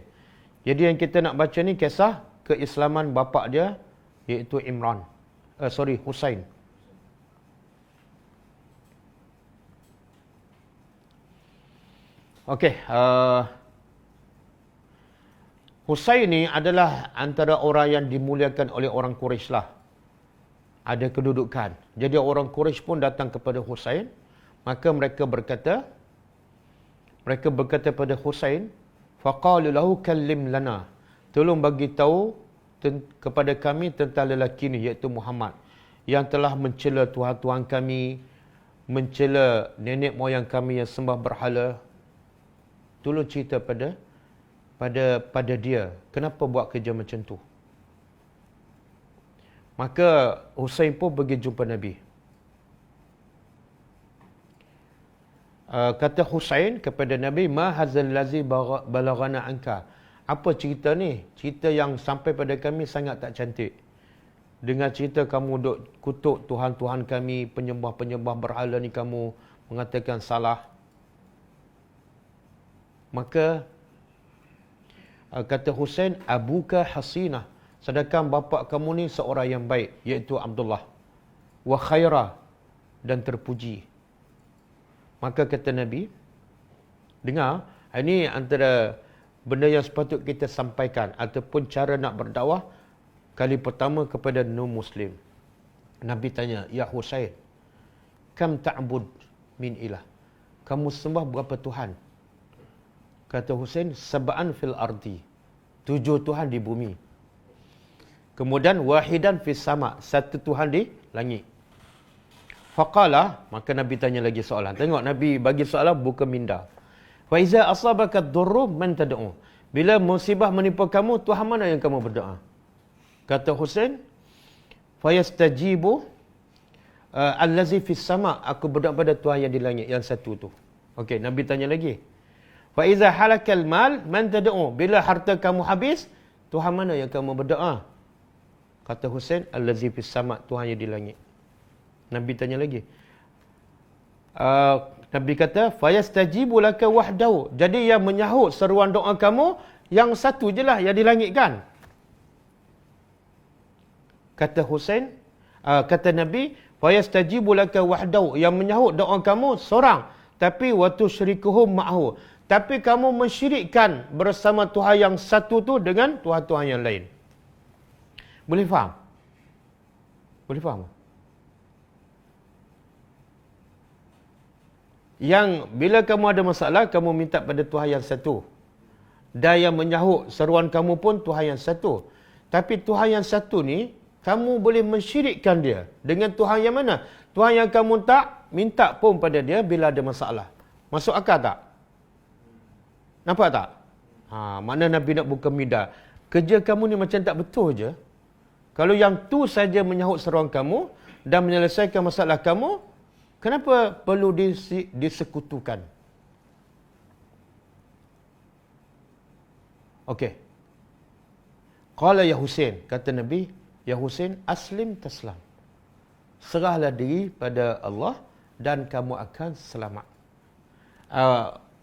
S1: Jadi yang kita nak baca ni kisah keislaman bapa dia, iaitu Imran. Husain. Okey. Husain ni adalah antara orang yang dimuliakan oleh orang Quraisy lah. Ada kedudukan. Jadi orang Quraisy pun datang kepada Husain. Maka mereka berkata pada Husain, faqalu lahu kallim lana. Tolong bagi tahu kepada kami tentang lelaki ni, iaitu Muhammad, yang telah mencela tuhan-tuhan kami, mencela nenek moyang kami yang sembah berhala. Tolong cerita pada dia, kenapa buat kerja macam tu. Maka Husain pun pergi jumpa Nabi. Kata Husain kepada Nabi, ma hazal lazi balaghana anka. Apa cerita ni? Cerita yang sampai pada kami sangat tak cantik. Dengan cerita kamu duk kutuk tuhan-tuhan kami, penyembah-penyembah berhala ni kamu mengatakan salah. Maka kata Husain, abuka hasinah. Sedangkan bapa kamu ni seorang yang baik, iaitu Abdullah. Wa khairah, dan terpuji. Maka kata Nabi, dengar, ini antara benda yang sepatut kita sampaikan ataupun cara nak berdakwah kali pertama kepada non-Muslim. Nabi tanya, Ya Husain, kam ta'bud min ilah? Kamu sembah berapa Tuhan? Kata Husain, sab'an fil ardi. 7 Tuhan di bumi. Kemudian wahidan fis sama. 1 Tuhan di langit. Faqala, maka Nabi tanya lagi soalan. Tengok Nabi bagi soalan bukan minda. Fa iza asabaka ad-durru man tad'u? Bila musibah menimpa kamu, Tuhan mana yang kamu berdoa? Kata Husain, fayastajibu allazi fis sama. Aku berdoa pada Tuhan yang di langit, yang satu tu. Okey, Nabi tanya lagi. Fa iza halakal mal man tad'u? Bila harta kamu habis, Tuhan mana yang kamu berdoa? Kata Husain, allazi fis sama, Tuhan yang di langit. Nabi tanya lagi. Nabi kata, fayastajibu laka wahdahu. Jadi yang menyahut seruan doa kamu, yang satu je lah, yang di langit kan? Kata Husain, kata Nabi, fayastajibu laka wahdahu. Yang menyahut doa kamu seorang. Tapi watu syirikuhum ma'hu. Tapi kamu mensyirikkan bersama Tuhan yang satu tu dengan Tuhan-Tuhan yang lain. Boleh faham? Boleh faham? Yang bila kamu ada masalah, kamu minta pada Tuhan yang satu. Dan yang menyahut seruan kamu pun Tuhan yang satu. Tapi Tuhan yang satu ni, kamu boleh mensyirikkan dia. Dengan Tuhan yang mana? Tuhan yang kamu tak minta pun pada dia bila ada masalah. Masuk akal tak? Nampak tak? Mana Nabi nak buka minda. Kerja kamu ni macam tak betul je. Kalau yang tu saja menyahut seruan kamu dan menyelesaikan masalah kamu, kenapa perlu disekutukan? Okey. Qala ya Husain, kata Nabi, ya Husain, aslim taslam. Serahlah diri pada Allah dan kamu akan selamat.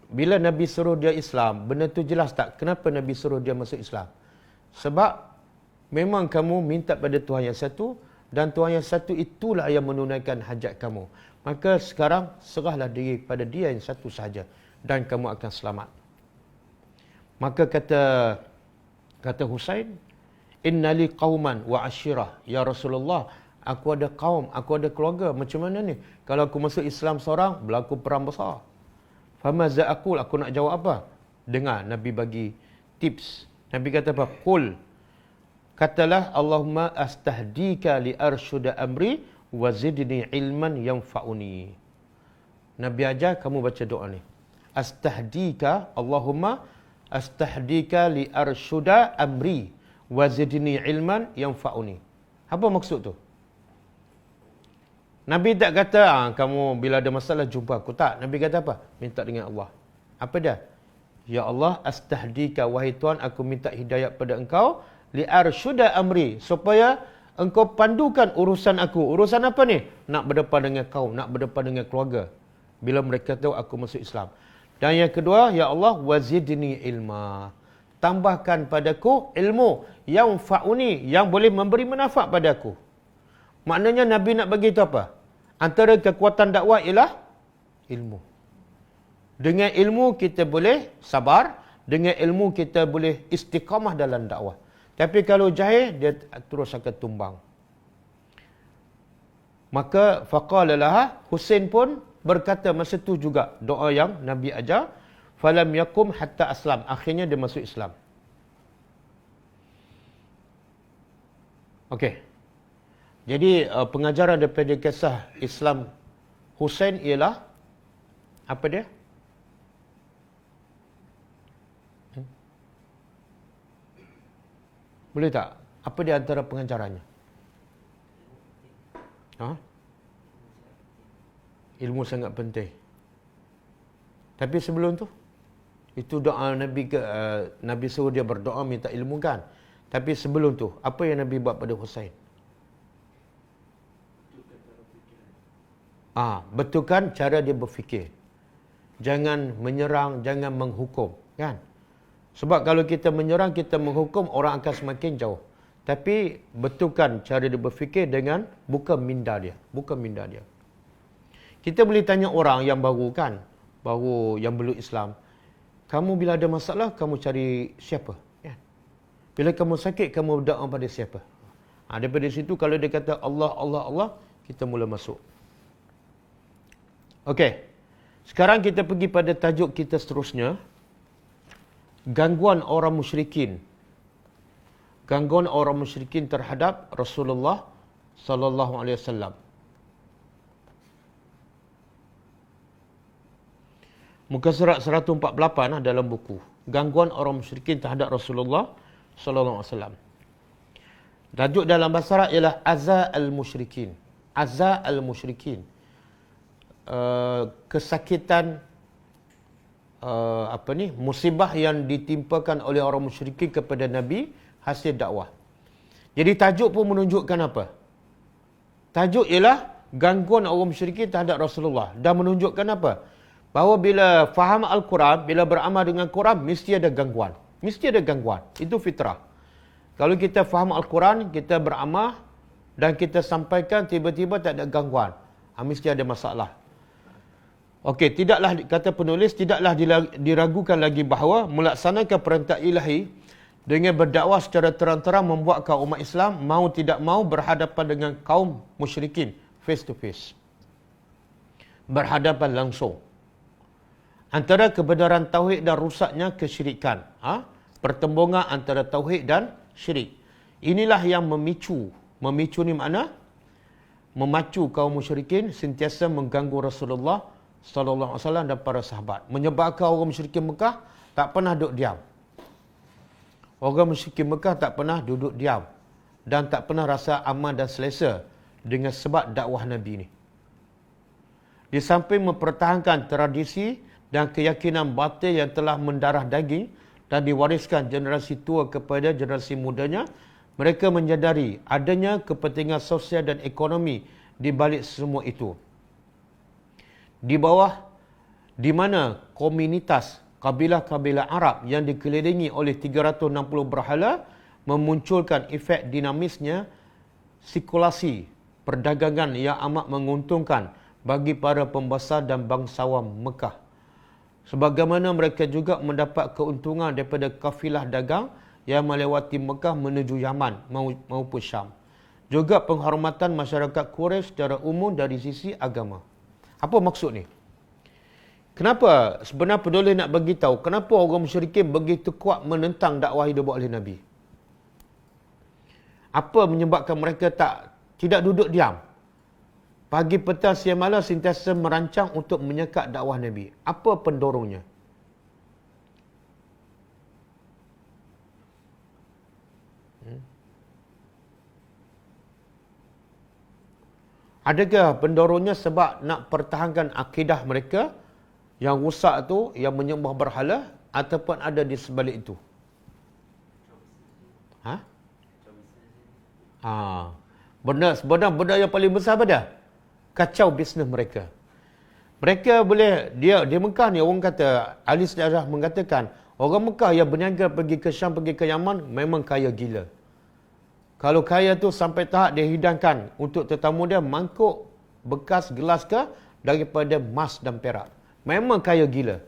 S1: Bila Nabi suruh dia Islam, benda tu jelas tak? Kenapa Nabi suruh dia masuk Islam? Sebab memang kamu minta pada Tuhan yang satu dan Tuhan yang satu itulah yang menunaikan hajat kamu. Maka sekarang serahlah diri pada dia yang satu sahaja dan kamu akan selamat. Maka kata Husain, innali qauman wa ashirah ya Rasulullah, aku ada kaum, aku ada keluarga. Macam mana ni? Kalau aku masuk Islam seorang, berlaku perang besar. Famaza aqul, aku nak jawab apa? Dengar Nabi bagi tips. Nabi kata apa? Qul, katalah Allahumma astahdika li arsyuda amri wa zidni ilman yanfa'uni. Nabi ajar kamu baca doa ni. Astahdika, Allahumma astahdika li arsyuda amri wa zidni ilman yanfa'uni. Apa maksud tu? Nabi tak kata, kamu bila ada masalah jumpa aku. Tak. Nabi kata apa? Minta dengan Allah. Apa dia? Ya Allah, astahdika, wahai Tuhan, aku minta hidayat pada engkau, li'arsyuda amri, supaya engkau pandukan urusan aku. Urusan apa ni? Nak berdepan dengan kaum, nak berdepan dengan keluarga. Bila mereka tahu aku masuk Islam. Dan yang kedua, ya Allah, wazidni ilma. Tambahkan padaku ilmu yang fa'uni, yang boleh memberi manfaat padaku. Maknanya Nabi nak bagi itu apa? Antara kekuatan dakwah ialah ilmu. Dengan ilmu kita boleh sabar, dengan ilmu kita boleh istiqamah dalam dakwah. Tapi kalau jahil, dia terus akan tumbang. Maka faqala laha, Husain pun berkata masa tu juga doa yang Nabi ajar, falam yakum hatta aslam. Akhirnya dia masuk Islam. Okey. Jadi pengajaran daripada kisah Islam Husain ialah apa dia? Boleh tak? Apa dia antara pengajarannya? Ilmu sangat penting. Tapi sebelum tu, itu doa Nabi Nabi suruh dia berdoa minta ilmu kan? Tapi sebelum tu, apa yang Nabi buat pada Husain? Betulkan cara dia berfikir. Jangan menyerang, jangan menghukum, kan? Sebab kalau kita menyerang, kita menghukum, orang akan semakin jauh. Tapi betulkan cara dia berfikir dengan bukan minda dia, bukan minda dia. Kita boleh tanya orang yang baru kan, baru yang belum Islam. Kamu bila ada masalah, kamu cari siapa? Ya. Bila kamu sakit, kamu berdoa pada siapa? Daripada situ, kalau dia kata Allah, Allah, Allah, kita mula masuk. Okey. Sekarang kita pergi pada tajuk kita seterusnya. Gangguan orang musyrikin. Gangguan orang musyrikin terhadap Rasulullah sallallahu alaihi wasallam. Muka surat 148 dalam buku. Gangguan orang musyrikin terhadap Rasulullah sallallahu alaihi wasallam. Tajuk dalam bahasa Arab ialah Azza al-musyrikin. Azza al-musyrikin. Kesakitan musibah yang ditimpakan oleh orang musyrikin kepada Nabi hasil dakwah. Jadi tajuk pun menunjukkan apa? Tajuk ialah gangguan orang musyrikin terhadap Rasulullah dan menunjukkan apa? Bahawa bila faham Al-Quran, bila beramal dengan Quran, mesti ada gangguan. Mesti ada gangguan. Itu fitrah. Kalau kita faham Al-Quran, kita beramal dan kita sampaikan tiba-tiba tak ada gangguan, mesti ada masalah. Okey, tidaklah, kata penulis, tidaklah diragukan lagi bahawa melaksanakan perintah ilahi dengan berdakwah secara terang-terang membuat kaum umat Islam mau tidak mau berhadapan dengan kaum musyrikin face to face. Berhadapan langsung. Antara kebenaran tauhid dan rusaknya kesyirikan. Pertembungan antara tauhid dan syirik. Inilah yang memicu. Memicu ni makna memacu kaum musyrikin sentiasa mengganggu Rasulullah sallallahu alaihi wasallam dan para sahabat. Menyebabkan orang musyrikin Mekah tak pernah duduk diam. Orang musyrikin Mekah tak pernah duduk diam dan tak pernah rasa aman dan selesa dengan sebab dakwah Nabi ni. Di samping mempertahankan tradisi dan keyakinan batil yang telah mendarah daging dan diwariskan generasi tua kepada generasi mudanya, mereka menyadari adanya kepentingan sosial dan ekonomi di balik semua itu. Di mana komunitas kabilah-kabilah Arab yang dikelilingi oleh 360 berhala memunculkan efek dinamisnya sirkulasi perdagangan yang amat menguntungkan bagi para pembesar dan bangsawan Mekah. Sebagaimana mereka juga mendapat keuntungan daripada kafilah dagang yang melewati Mekah menuju Yaman maupun Syam. Juga penghormatan masyarakat Quraisy secara umum dari sisi agama. Apa maksud ni? Kenapa sebenarnya penulis nak bagi tahu kenapa orang musyrikin begitu kuat menentang dakwah yang dibuat oleh Nabi? Apa menyebabkan mereka tidak duduk diam? Pagi, petang, siang, malam sentiasa merancang untuk menyekat dakwah Nabi. Apa pendorongnya? Adakah pendorongnya sebab nak pertahankan akidah mereka yang rusak tu, yang menyembah berhala, ataupun ada di sebalik itu? Sebenarnya benda yang paling besar pada kacau bisnes mereka. Mereka boleh, dia di Mekah ni orang kata, ahli sejarah mengatakan, orang Mekah yang berniaga pergi ke Syam, pergi ke Yaman, memang kaya gila. Kalau kaya tu sampai tahap dia hidangkan untuk tetamu dia mangkuk bekas gelas ke daripada emas dan perak. Memang kaya gila.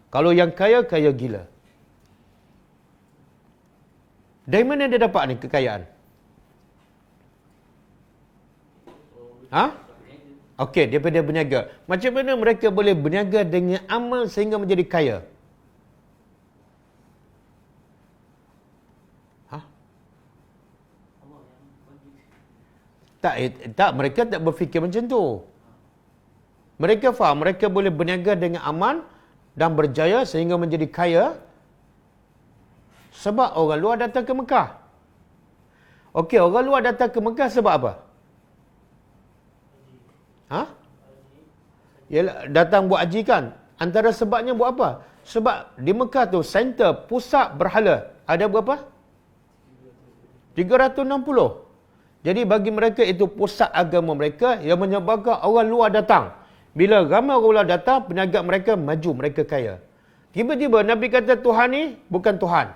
S1: Kalau yang kaya, kaya gila. Dari mana dia dapat ni kekayaan? Okey, daripada berniaga. Macam mana mereka boleh berniaga dengan amal sehingga menjadi kaya? Tak, mereka tak berfikir macam tu. Mereka faham, mereka boleh berniaga dengan aman dan berjaya sehingga menjadi kaya sebab orang luar datang ke Mekah. Okey, orang luar datang ke Mekah sebab apa? Yalah, datang buat haji kan? Antara sebabnya buat apa? Sebab di Mekah tu, center, pusat berhala. Ada berapa? 360. Jadi bagi mereka itu pusat agama mereka yang menyebabkan orang luar datang. Bila ramai orang luar datang, peniaga mereka maju, mereka kaya. Tiba-tiba Nabi kata Tuhan ni bukan Tuhan.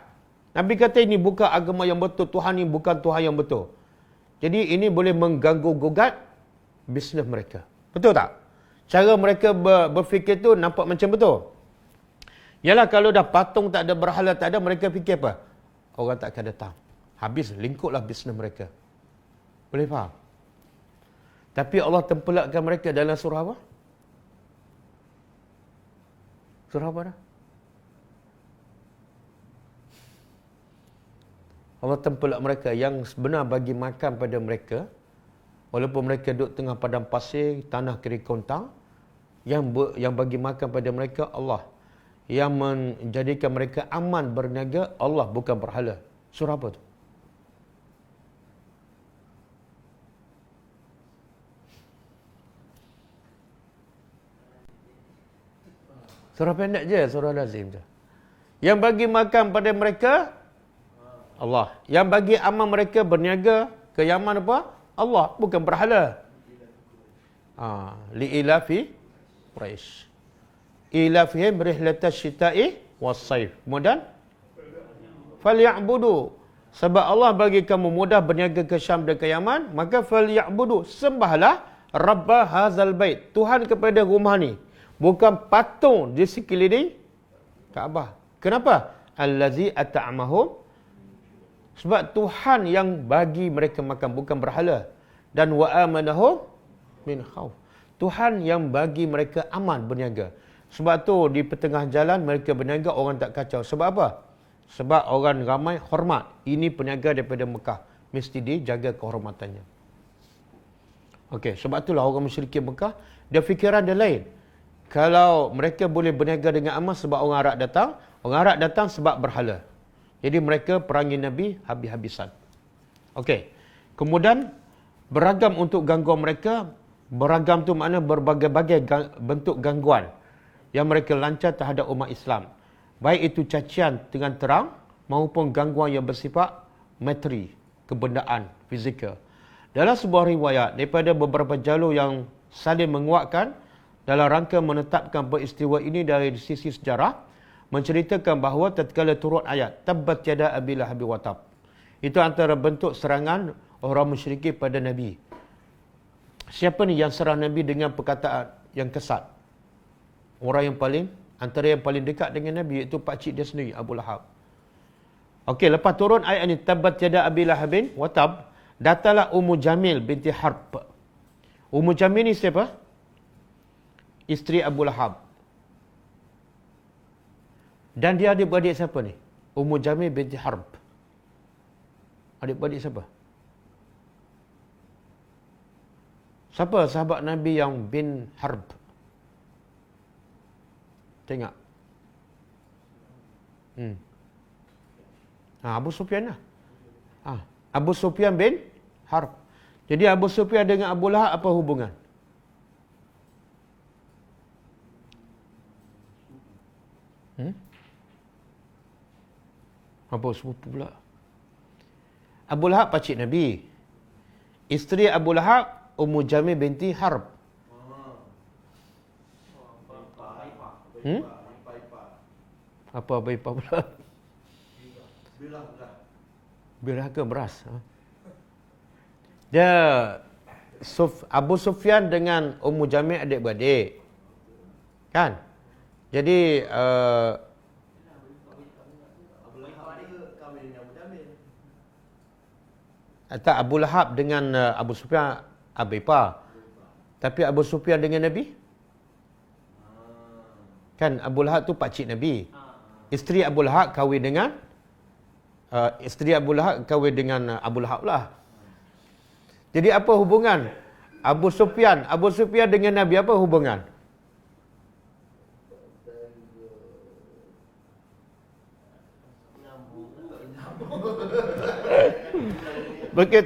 S1: Nabi kata ini bukan agama yang betul, Tuhan ni bukan Tuhan yang betul. Jadi ini boleh mengganggu gugat bisnes mereka. Betul tak? Cara mereka berfikir tu nampak macam betul. Yalah, kalau dah patung tak ada, berhala tak ada, mereka fikir apa? Orang tak akan datang. Habis, lingkuplah bisnes mereka. Boleh faham? Tapi Allah tempelakkan mereka dalam surah apa? Surah apa dah? Allah tempelak mereka yang sebenar bagi makan pada mereka, walaupun mereka duduk tengah padang pasir, tanah kering kontang, yang bagi makan pada mereka Allah. Yang menjadikan mereka aman berniaga Allah, bukan berhala. Surah apa tu? Surah pendek je, surah lazim tu. Yang bagi makan pada mereka Allah. Yang bagi aman mereka berniaga ke Yaman apa? Allah, bukan berhala. Li'ilafi Quraisy. Ilafihim rihlatash syita'i was-saif. Kemudian falya'budu. Sebab Allah bagi kamu mudah berniaga ke Syam dan ke Yaman, maka falya'budu, sembahlah Rabba hazal bait, Tuhan kepada rumah ni, bukan patung di sekeliling Kaabah. Kenapa? Allazi at'amahum, sebab Tuhan yang bagi mereka makan, bukan berhala. Dan wa amanahum min khauf, Tuhan yang bagi mereka aman berniaga. Sebab tu di pertengah jalan mereka berniaga, orang tak kacau. Sebab apa? Sebab orang ramai hormat. Ini peniaga daripada Mekah, mesti dijaga kehormatannya. Okey, sebab itulah orang musyrikin Mekah, dia fikiran dia lain. Kalau mereka boleh berniaga dengan aman sebab orang Arab datang, orang Arab datang sebab berhala. Jadi mereka perangi Nabi habis-habisan. Okey. Kemudian beragam untuk gangguan mereka. Beragam tu makna berbagai-bagai bentuk gangguan yang mereka lancar terhadap umat Islam. Baik itu cacian dengan terang maupun gangguan yang bersifat materi, kebendaan, fizikal. Dalam sebuah riwayat daripada beberapa jalur yang saling menguatkan dalam rangka menetapkan peristiwa ini dari sisi sejarah, menceritakan bahawa tatkala turun ayat tabbat yada abi lahab wa tab, itu antara bentuk serangan orang musyrikin pada Nabi. Siapa ni yang serang Nabi dengan perkataan yang kesat? Orang yang paling, antara yang paling dekat dengan Nabi, iaitu pakcik dia sendiri, Abu Lahab. Okey, lepas turun ayat ni tabbat yada abi lahabin wa tab, datanglah Ummu Jamil binti Harb. Ummu Jamil ni siapa? Isteri Abu Lahab. Dan dia adik-beradik siapa ni? Ummu Jamil binti Harb. Adik-beradik siapa? Siapa sahabat Nabi yang bin Harb? Tengok. Abu Sufyan lah. Abu Sufyan bin Harb. Jadi Abu Sufyan dengan Abu Lahab apa hubungan? Apa sepupu pula? Abu Lahab pakcik Nabi. Isteri Abu Lahab Ummu Jamil binti Harb. Apa Baipa pula? Birah ke beras? Dia Abu Sufyan dengan Ummu Jamil adik-beradik. Kan? Jadi tak, Abu Lahab dengan Abu Sufyan Abaipa. Tapi Abu Sufyan dengan Nabi? Kan Abu Lahab tu pakcik Nabi. Isteri Abu Lahab kahwin dengan Abu Lahab lah. Jadi apa hubungan Abu Sufyan dengan Nabi, apa hubungan? Bukan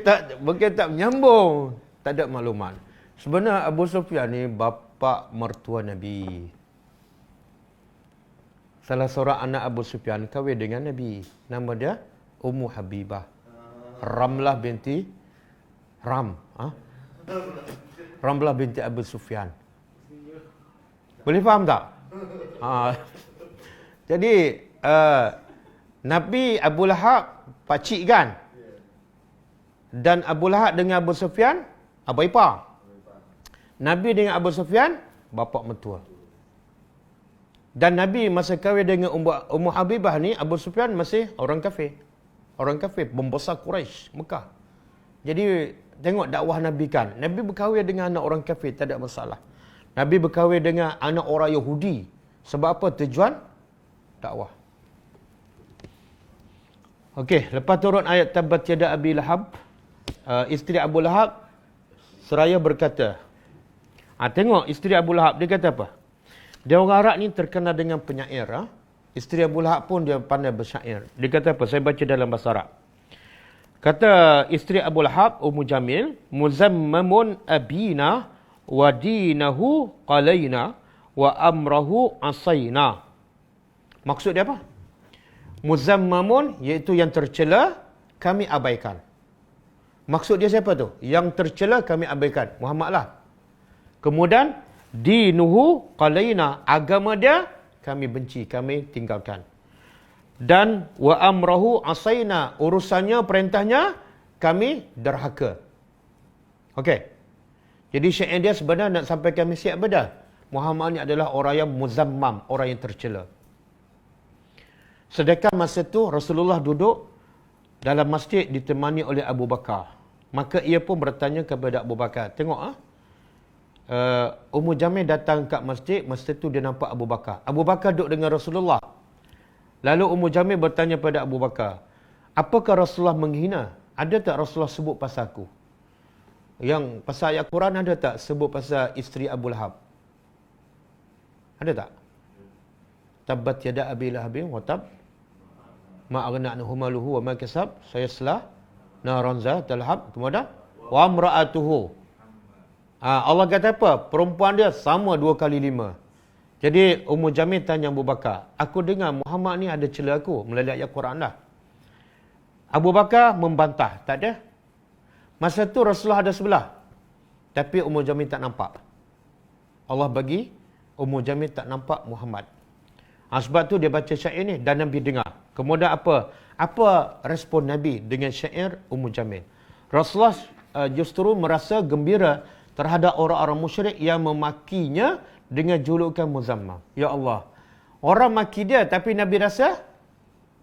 S1: tak menyambung, tak ada maklumat. Sebenarnya Abu Sufyan ni bapa mertua Nabi. Salah seorang anak Abu Sufyan kahwin dengan Nabi. Nama dia Ummu Habibah. Ramlah binti Ramlah binti Abu Sufyan. Boleh faham tak? Jadi Nabi Abu Lahab pakcik kan? Dan Abu Lahab dengan Abu Sufyan abaipa. Nabi dengan Abu Sufyan bapa mentua. Dan Nabi masa kahwin dengan Ummu Habibah ni, Abu Sufyan masih orang kafir. Orang kafir, pembesar Quraisy, Mekah. Jadi tengok dakwah Nabi kan. Nabi berkahwin dengan anak orang kafir, tak ada masalah. Nabi berkahwin dengan anak orang Yahudi. Sebab apa? Tujuan dakwah. Okey, lepas turun ayat Tabbat yada Abi Lahab, isteri Abu Lahab seraya berkata, tengok isteri Abu Lahab, dia kata apa? Dia orang Arab ni terkenal dengan penyair. Isteri Abu Lahab pun dia pandai bersyair. Dia kata apa? Saya baca dalam bahasa Arab. Kata isteri Abu Lahab, Ummu Jamil, muzammamun abina wa dinahu qalaina wa amrahu asaina. Maksud dia apa? Muzammamun, iaitu yang tercela, kami abaikan. Maksud dia siapa tu? Yang tercela kami abaikan. Muhammad lah. Kemudian, dinuhu qalaina, agama dia kami benci, kami tinggalkan. Dan wa amrahu asaina, urusannya, perintahnya kami derhaka. Okey. Jadi syair dia sebenarnya nak sampaikan mesej apa dah? Muhammad ni adalah orang yang muzammam, orang yang tercela. Sedangkan masa tu Rasulullah duduk dalam masjid ditemani oleh Abu Bakar. Maka ia pun bertanya kepada Abu Bakar. Tengok Ummu Jamil datang kat masjid, masa tu dia nampak Abu Bakar. Abu Bakar duduk dengan Rasulullah. Lalu Ummu Jamil bertanya pada Abu Bakar, apakah Rasulullah menghina? Ada tak Rasulullah sebut pasal aku? Yang pasal ayat Quran ada tak sebut pasal isteri Abu Lahab? Ada tak? Tabbat yada Abi Lahabin wa tab ma aghna anhu maluhu wa ma kasab sayasla naran zatal lahab. Kemudian wa amra'atuhu. Allah kata apa? Perempuan dia sama 2 kali 5. Jadi Ummu Jamil tanya Abu Bakar, aku dengar Muhammad ni ada cela aku melalui ayat Quran dah. Abu Bakar membantah, tak ada. Masa tu Rasulullah ada sebelah. Tapi Ummu Jamil tak nampak. Allah bagi Ummu Jamil tak nampak Muhammad. Sebab tu dia baca syair ni dan Nabi dengar. Kemudian apa? Apa respon Nabi dengan syair Ummu Jamil? Rasulullah justru merasa gembira terhadap orang-orang musyrik yang memakinya dengan julukan muzammam. Ya Allah. Orang maki dia tapi Nabi rasa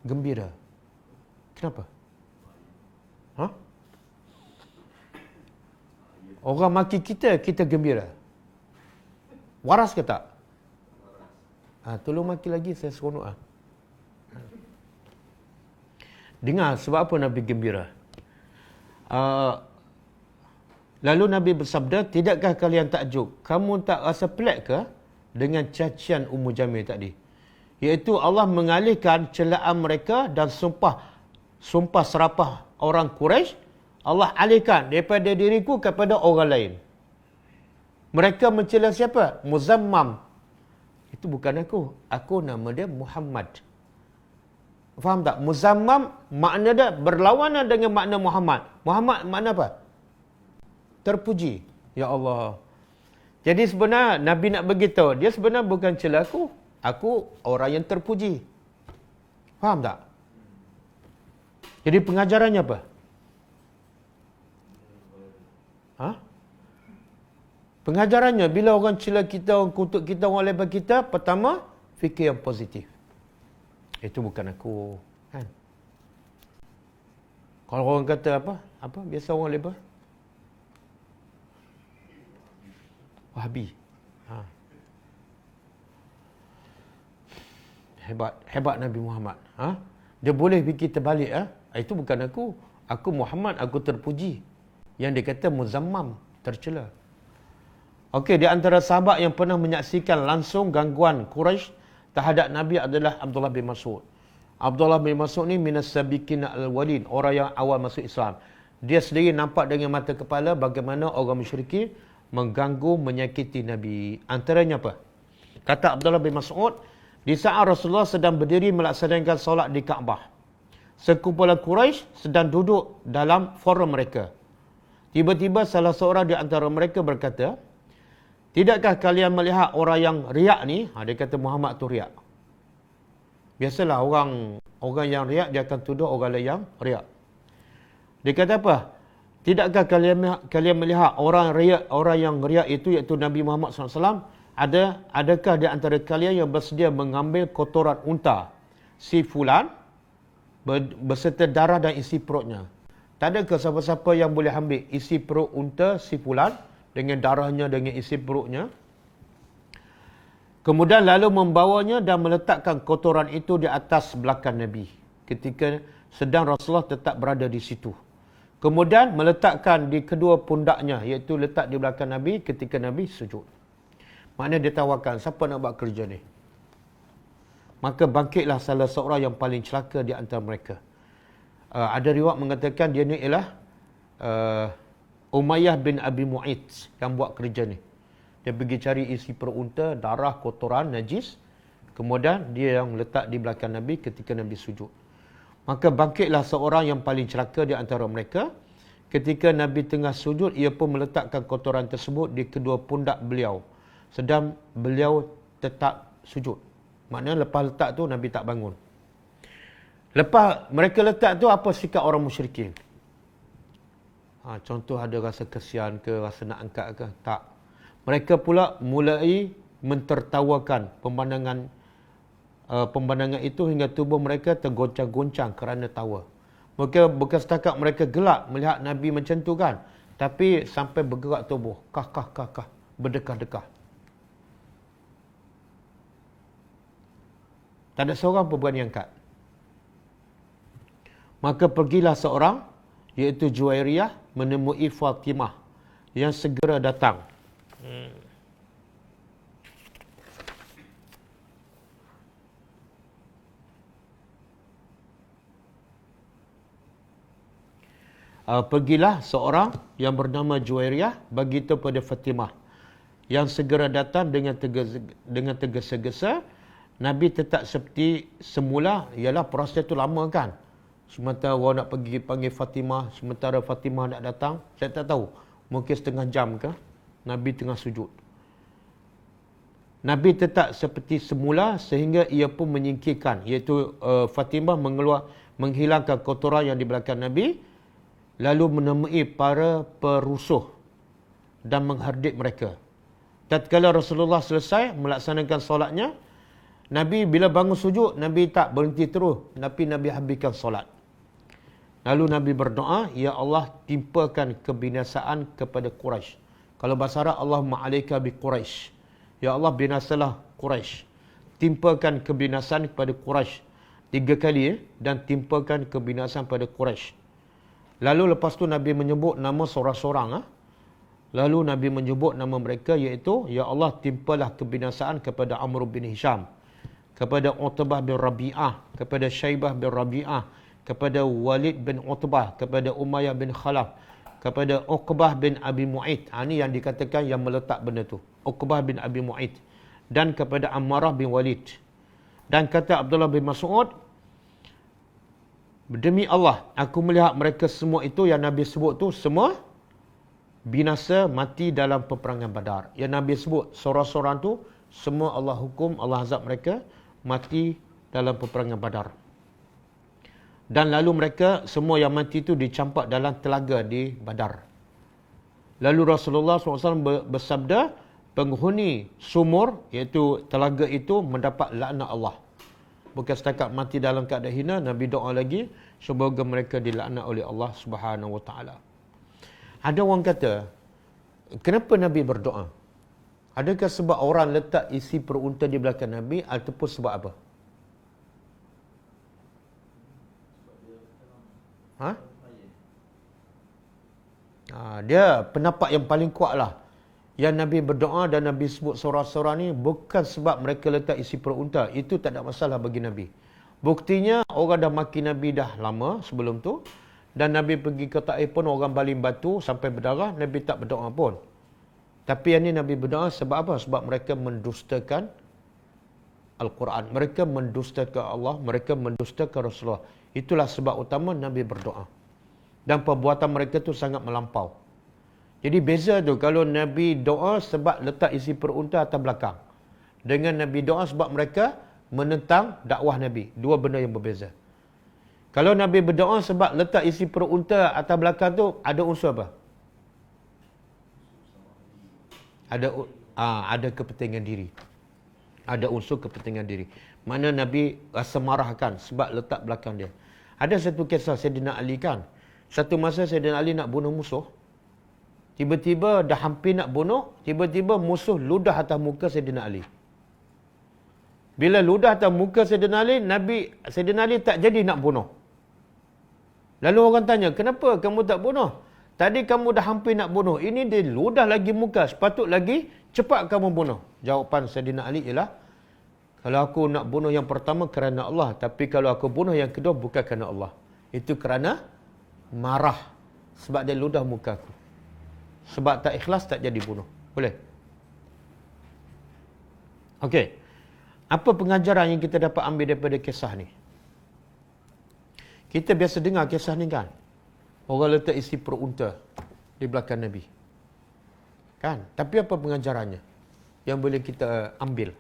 S1: gembira. Kenapa? Orang maki kita, kita gembira. Waras ke tak? Tolong maki lagi, saya seronok. Dengar sebab apa Nabi gembira. Lalu Nabi bersabda, tidakkah kalian takjub? Kamu tak rasa pelik ke dengan cacian Ummu Jamil tadi? Iaitu Allah mengalihkan celaan mereka dan sumpah serapah orang Quraisy, Allah alihkan daripada diriku kepada orang lain. Mereka mencela siapa? Muzammam. Itu bukan aku. Aku nama dia Muhammad. Faham tak? Muzammam makna dia berlawanan dengan makna Muhammad. Muhammad makna apa? Terpuji. Ya Allah. Jadi sebenarnya Nabi nak beritahu, dia sebenarnya bukan cela aku. Aku orang yang terpuji. Faham tak? Jadi pengajarannya apa? Pengajarannya, bila orang cela kita, orang kutuk kita, orang lebar kita, pertama, fikir yang positif. Itu bukan aku. Kan? Kalau orang kata apa? Biasa orang lebar? Wahabi. Hebat Nabi Muhammad. Dia boleh fikir terbalik. Itu bukan aku. Aku Muhammad, aku terpuji. Yang dia kata muzammam, tercela. Okey, di antara sahabat yang pernah menyaksikan langsung gangguan Quraisy terhadap Nabi adalah Abdullah bin Mas'ud. Abdullah bin Mas'ud ni minas sabiqin al-awwalin, orang yang awal masuk Islam. Dia sendiri nampak dengan mata kepala bagaimana orang musyrikin mengganggu, menyakiti Nabi. Antaranya apa? Kata Abdullah bin Mas'ud, di saat Rasulullah sedang berdiri melaksanakan solat di Kaabah, sekumpulan Quraisy sedang duduk dalam forum mereka. Tiba-tiba salah seorang di antara mereka berkata, tidakkah kalian melihat orang yang riak ni? Dia kata Muhammad tu riak. Biasalah orang yang riak, dia akan tuduh orang lain yang riak. Dia kata apa? Tidakkah kalian melihat orang yang riak itu, iaitu Nabi Muhammad SAW, adakah di antara kalian yang bersedia mengambil kotoran unta si fulan beserta darah dan isi perutnya? Tak ada ke siapa-siapa yang boleh ambil isi perut unta si fulan dengan darahnya, dengan isi perutnya? Kemudian lalu membawanya dan meletakkan kotoran itu di atas belakang Nabi ketika sedang Rasulullah tetap berada di situ. Kemudian meletakkan di kedua pundaknya, iaitu letak di belakang Nabi ketika Nabi sujud. Maknanya dia tawarkan, siapa nak buat kerja ni? Maka bangkitlah salah seorang yang paling celaka di antara mereka. Ada riwayat mengatakan dia ni ialah Umayyah bin Abi Mu'ayt yang buat kerja ni. Dia pergi cari isi perut unta, darah, kotoran, najis. Kemudian dia yang letak di belakang Nabi ketika Nabi sujud. Maka bangkitlah seorang yang paling celaka di antara mereka. Ketika Nabi tengah sujud, ia pun meletakkan kotoran tersebut di kedua pundak beliau. Sedang beliau tetap sujud. Maknanya lepas letak tu Nabi tak bangun. Lepas mereka letak tu, apa sikap orang musyrikin? Contoh ada rasa kesian ke, rasa nak angkat ke? Tak. Mereka pula mulai mentertawakan pemandangan itu hingga tubuh mereka tergoncang-goncang kerana tawa. Bukan setakat mereka gelak melihat Nabi macam tu kan, tapi sampai bergerak tubuh. Kah, berdekah-dekah. Tak ada seorang pun berani angkat. Maka pergilah seorang, iaitu Juwairiyah, menemui Fatimah yang segera datang. Pergilah seorang yang bernama Juwairiyah beritahu pada Fatimah yang segera datang dengan tergesa-gesa. Nabi tetap seperti semula, ialah proses itu lama kan. Sementara orang nak pergi panggil Fatimah, sementara Fatimah nak datang, saya tak tahu. Mungkin setengah jam ke, Nabi tengah sujud. Nabi tetap seperti semula sehingga ia pun menyingkirkan, iaitu Fatimah menghilangkan kotoran yang di belakang Nabi, lalu menemui para perusuh dan menghardik mereka. Tatkala Rasulullah selesai melaksanakan solatnya, Nabi bila bangun sujud, Nabi tak berhenti terus, tapi Nabi habiskan solat. Lalu Nabi berdoa, Ya Allah, timpakan kebinasaan kepada Quraisy. Kalau bahasa Arab, Allahumma alaika bi Quraisy. Ya Allah, binasalah Quraisy. Timpakan kebinasaan kepada Quraisy. 3 kali dan timpakan kebinasaan pada Quraisy. Lalu lepas tu Nabi menyebut nama seorang-seorang. Lalu Nabi menyebut nama mereka, iaitu, Ya Allah, timpalah kebinasaan kepada Amr bin Hisham, kepada Utbah bin Rabi'ah, kepada Syaibah bin Rabi'ah, kepada Walid bin Utbah, kepada Umayyah bin Khalaf, kepada Uqbah bin Abi Mu'ayt. Ini yang dikatakan yang meletak benda tu. Uqbah bin Abi Mu'ayt. Dan kepada Ammarah bin Walid. Dan kata Abdullah bin Mas'ud, demi Allah, aku melihat mereka semua itu yang Nabi sebut tu, semua binasa mati dalam peperangan Badar. Yang Nabi sebut, seorang-seorang tu, semua Allah hukum, Allah azab mereka, mati dalam peperangan Badar. Dan lalu mereka, semua yang mati itu dicampak dalam telaga di Badar. Lalu Rasulullah SAW bersabda, penghuni sumur, iaitu telaga itu, mendapat laknat Allah. Bukan setakat mati dalam keadaan hina, Nabi doa lagi, semoga mereka dilaknat oleh Allah Subhanahu Wa Taala. Ada orang kata, kenapa Nabi berdoa? Adakah sebab orang letak isi perut unta di belakang Nabi, ataupun sebab apa? Dia pendapat yang paling kuat lah. Yang Nabi berdoa dan Nabi sebut seorang-seorang ni bukan sebab mereka letak isi perut unta. Itu tak ada masalah bagi Nabi. Buktinya orang dah maki Nabi dah lama sebelum tu. Dan Nabi pergi ke Taif pun orang baling batu sampai berdarah. Nabi tak berdoa pun. Tapi yang ni Nabi berdoa sebab apa? Sebab mereka mendustakan Al-Quran. Mereka mendustakan Allah. Mereka mendustakan Rasulullah. Itulah sebab utama Nabi berdoa. Dan perbuatan mereka tu sangat melampau. Jadi beza tu kalau Nabi doa sebab letak isi perut unta atas belakang. Dengan Nabi doa sebab mereka menentang dakwah Nabi. Dua benda yang berbeza. Kalau Nabi berdoa sebab letak isi perut unta atas belakang tu, ada unsur apa? ada kepentingan diri. Ada unsur kepentingan diri. Mana Nabi rasa marahkan sebab letak belakang dia. Ada satu kisah Sayyidina Ali kan. Satu masa Sayyidina Ali nak bunuh musuh. Tiba-tiba dah hampir nak bunuh. Tiba-tiba musuh ludah atas muka Sayyidina Ali. Bila ludah atas muka Sayyidina Ali, Sayyidina Ali tak jadi nak bunuh. Lalu orang tanya, kenapa kamu tak bunuh? Tadi kamu dah hampir nak bunuh. Ini dia ludah lagi muka. Sepatut lagi cepat kamu bunuh. Jawapan Sayyidina Ali ialah, kalau aku nak bunuh yang pertama kerana Allah. Tapi kalau aku bunuh yang kedua bukan kerana Allah. Itu kerana marah. Sebab dia ludah muka aku. Sebab tak ikhlas tak jadi bunuh. Boleh? Okey. Apa pengajaran yang kita dapat ambil daripada kisah ni? Kita biasa dengar kisah ni kan? Orang letak isi perut unta di belakang Nabi. Kan? Tapi apa pengajarannya yang boleh kita ambil?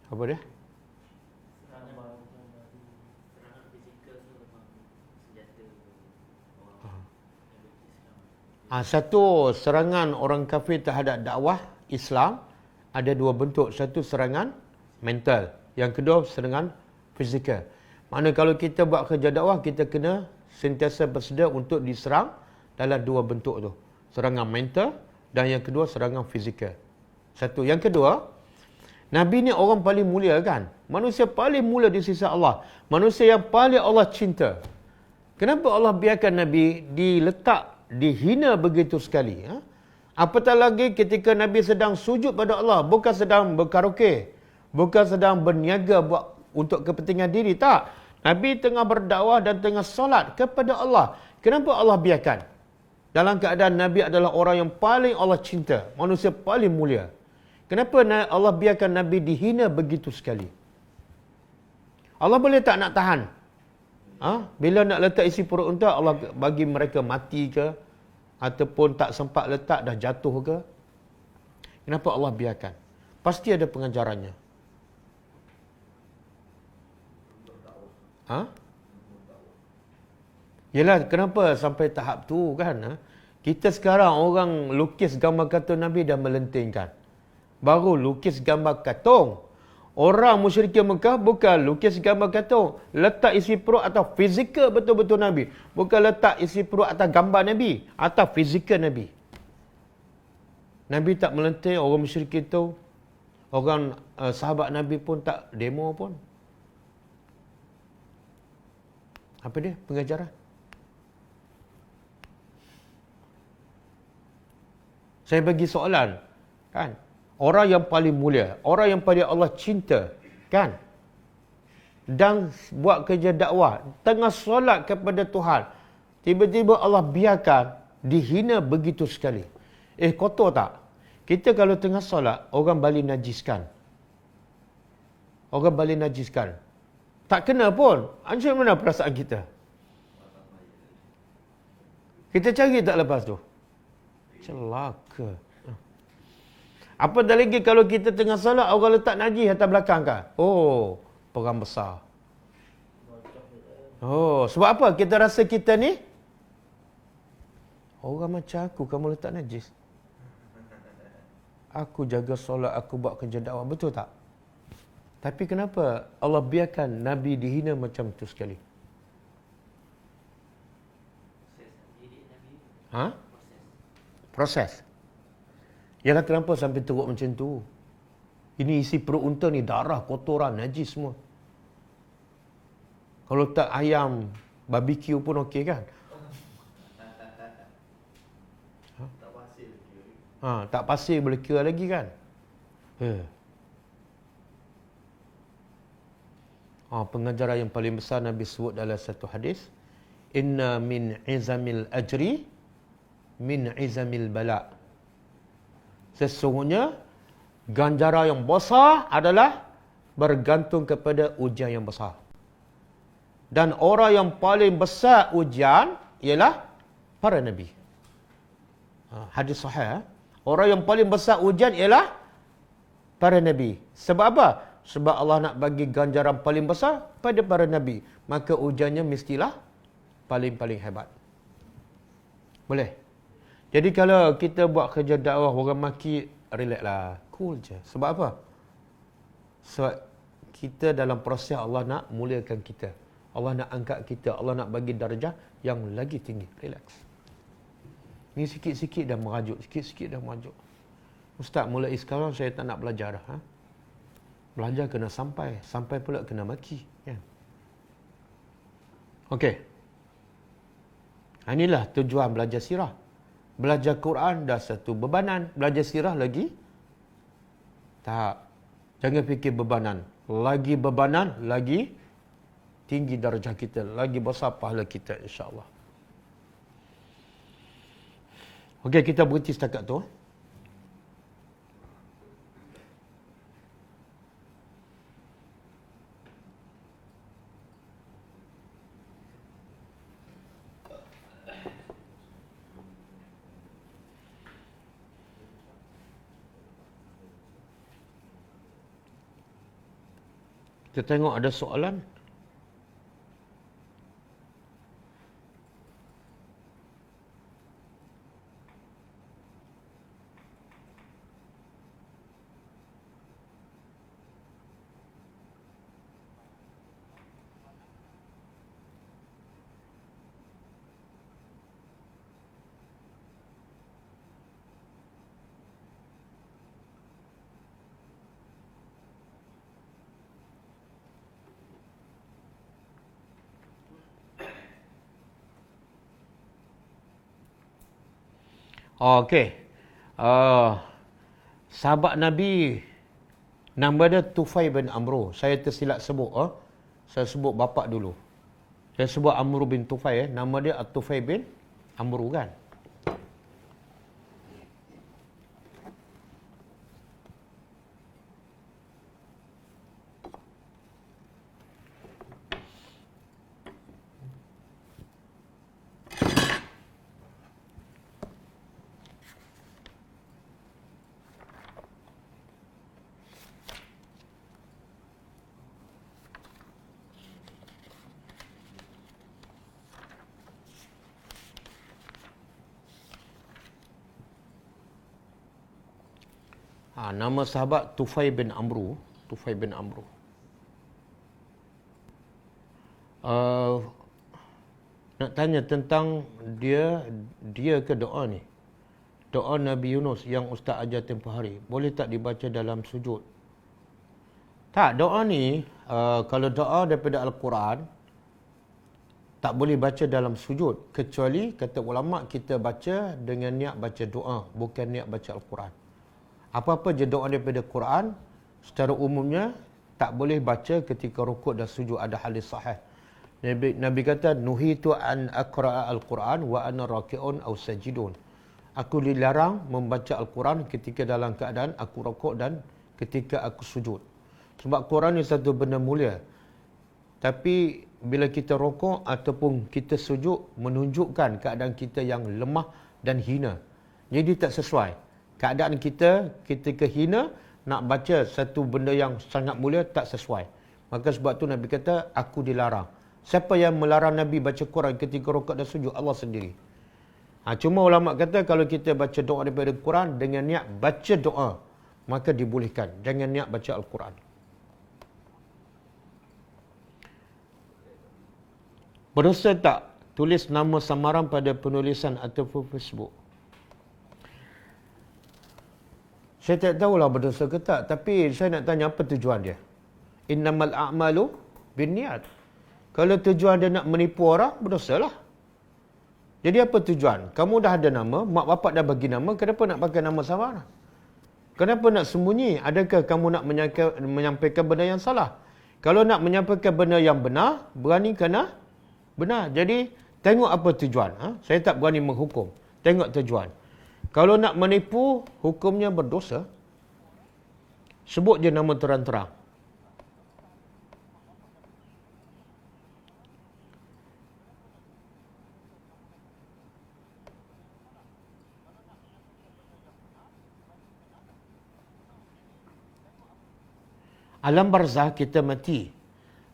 S1: Apa dia? Satu, serangan orang kafir terhadap dakwah Islam ada dua bentuk. Satu, serangan mental. Yang kedua, serangan fizikal. Maknanya kalau kita buat kerja dakwah, kita kena sentiasa bersedia untuk diserang dalam dua bentuk tu. Serangan mental dan yang kedua, serangan fizikal. Satu. Yang kedua, Nabi ni orang paling mulia kan? Manusia paling mulia di sisi Allah. Manusia yang paling Allah cinta. Kenapa Allah biarkan Nabi dihina begitu sekali? Apatah lagi ketika Nabi sedang sujud pada Allah. Bukan sedang berkaraoke. Bukan sedang berniaga buat untuk kepentingan diri. Tak. Nabi tengah berdakwah dan tengah solat kepada Allah. Kenapa Allah biarkan? Dalam keadaan Nabi adalah orang yang paling Allah cinta. Manusia paling mulia. Kenapa Allah biarkan Nabi dihina begitu sekali? Allah boleh tak nak tahan? Bila nak letak isi perut unta, Allah bagi mereka mati ke? Ataupun tak sempat letak, dah jatuh ke? Kenapa Allah biarkan? Pasti ada pengajarannya. Yelah, kenapa sampai tahap tu kan? Kita sekarang orang lukis gambar kartun Nabi dah melentingkan. Baru lukis gambar katung. Orang musyrikin Mekah bukan lukis gambar katung. Letak isi perut atau fizikal betul-betul Nabi. Bukan letak isi perut atas gambar Nabi. Atau fizikal Nabi. Nabi tak melenting, orang musyrikin tu. Orang sahabat Nabi pun tak demo pun. Apa dia pengajaran? Saya bagi soalan. Kan? Orang yang paling mulia, orang yang paling Allah cinta, kan? Dan buat kerja dakwah, tengah solat kepada Tuhan. Tiba-tiba Allah biarkan dihina begitu sekali. Kotor tak? Kita kalau tengah solat, orang balik najiskan. Orang balik najiskan. Tak kena pun. Macam mana perasaan kita? Kita cari tak lepas tu? Celaka. Apa dah lagi kalau kita tengah solat, orang letak najis atas belakang kan? Oh, perang besar. Oh, sebab apa? Kita rasa kita ni orang macam aku, kamu letak najis. Aku jaga solat, aku buat kerja dakwah. Betul tak? Tapi kenapa Allah biarkan Nabi dihina macam tu sekali? Proses. Yalah, kenapa sampai teruk macam tu? Ini isi perut unta ni darah, kotoran, najis semua. Kalau tak ayam barbecue pun okey kan? Tak pasir boleh kira lagi kan? Pengajaran yang paling besar Nabi sebut dalam satu hadis, inna min izamil ajri min izamil bala'. Sesungguhnya ganjaran yang besar adalah bergantung kepada ujian yang besar. Dan orang yang paling besar ujian ialah para Nabi. Hadis sahih. Orang yang paling besar ujian ialah para Nabi. Sebab apa? Sebab Allah nak bagi ganjaran paling besar pada para Nabi. Maka ujiannya mestilah paling-paling hebat. Boleh? Jadi kalau kita buat kerja dakwah, orang maki, relax lah. Cool je. Sebab apa? Sebab kita dalam proses Allah nak muliakan kita. Allah nak angkat kita. Allah nak bagi darjah yang lagi tinggi. Relax. Ni sikit-sikit dah merajuk. Sikit-sikit dah merajuk. Ustaz, mulai sekarang saya tak nak belajar dah. Belajar kena sampai. Sampai pula kena maki. Ya. Okey. Inilah tujuan belajar sirah. Belajar Quran dah satu bebanan. Belajar sirah lagi? Tak. Jangan fikir bebanan. Lagi bebanan, lagi tinggi darjah kita. Lagi besar pahala kita, insyaAllah. Okey, kita berhenti setakat tu. Kita tengok ada soalan. Okey. Sahabat Nabi, nama dia Tufai bin Amru. Saya tersilap sebut. Saya sebut bapa dulu. Saya sebut Amru bin Tufai. Nama dia Tufai bin Amru kan. Nama sahabat Tufai bin Amru. Tufai bin Amru. Nak tanya tentang dia ke doa ni. Doa Nabi Yunus yang Ustaz ajar tempoh hari. Boleh tak dibaca dalam sujud? Tak, doa ni, kalau doa daripada Al-Quran, tak boleh baca dalam sujud. Kecuali, kata ulama', kita baca dengan niat baca doa, bukan niat baca Al-Quran. Apa-apa je doa daripada Quran, secara umumnya, tak boleh baca ketika rukuk dan sujud. Ada hadis sahih. Nabi kata, nuhitu an aqra'a al-Quran wa ana raki'un aw sajidun. Aku dilarang membaca Al-Quran ketika dalam keadaan aku rukuk dan ketika aku sujud. Sebab Quran ni satu benda mulia. Tapi bila kita rukuk ataupun kita sujud, menunjukkan keadaan kita yang lemah dan hina. Jadi tak sesuai. Keadaan kita ketika hina, nak baca satu benda yang sangat mulia, tak sesuai. Maka sebab tu Nabi kata, aku dilarang. Siapa yang melarang Nabi baca Quran ketika rukuk dan sujud? Allah sendiri. Cuma ulama' kata kalau kita baca doa daripada Quran dengan niat baca doa, maka dibolehkan. Jangan niat baca Al-Quran. Berdosa tak tulis nama samaran pada penulisan ataupun Facebook? Saya tak tahulah berdosa ke tak, tapi saya nak tanya apa tujuan dia. Innamal a'malu binniat. Kalau tujuan dia nak menipu orang, berdosalah. Jadi apa tujuan? Kamu dah ada nama, mak bapak dah bagi nama, kenapa nak pakai nama samaran? Kenapa nak sembunyi? Adakah kamu nak menyampaikan benda yang salah? Kalau nak menyampaikan benda yang benar, berani kena benar. Jadi, tengok apa tujuan. Saya tak berani menghukum. Tengok tujuan. Kalau nak menipu, hukumnya berdosa. Sebut je nama terang-terang. Alam barzah kita mati.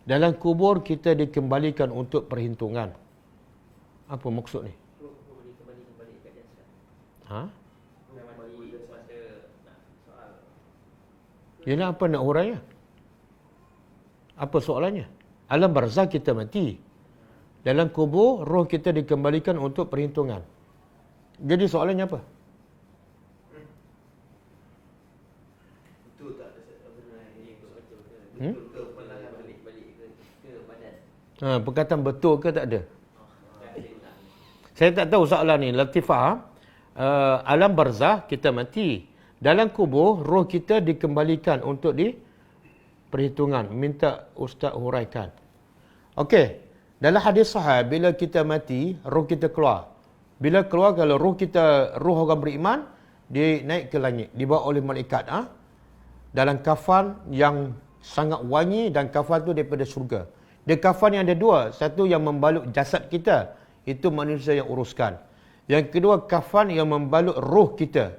S1: Dalam kubur kita dikembalikan untuk perhitungan. Apa maksud ni? Ha? Yalah, apa nak hurainya? Apa soalannya? Alam barzah kita mati. Dalam kubur, roh kita dikembalikan untuk perhitungan. Jadi soalannya apa?
S2: Betul tak benar ini betul ke? Betul ke pulangan balik ke badan?
S1: Perkataan betul ke tak ada? Saya tak tahu soalan ni. Latifah. Alam barzah kita mati. Dalam kubur, roh kita dikembalikan untuk perhitungan. Minta Ustaz huraikan. Okey. Dalam hadis sahih, bila kita mati, roh kita keluar. Bila keluar, kalau roh orang beriman, dia naik ke langit. Dibawa oleh malaikat. Dalam kafan yang sangat wangi, dan kafan tu daripada syurga. Dia kafan yang ada dua. Satu yang membalut jasad kita. Itu manusia yang uruskan. Yang kedua, kafan yang membalut roh kita.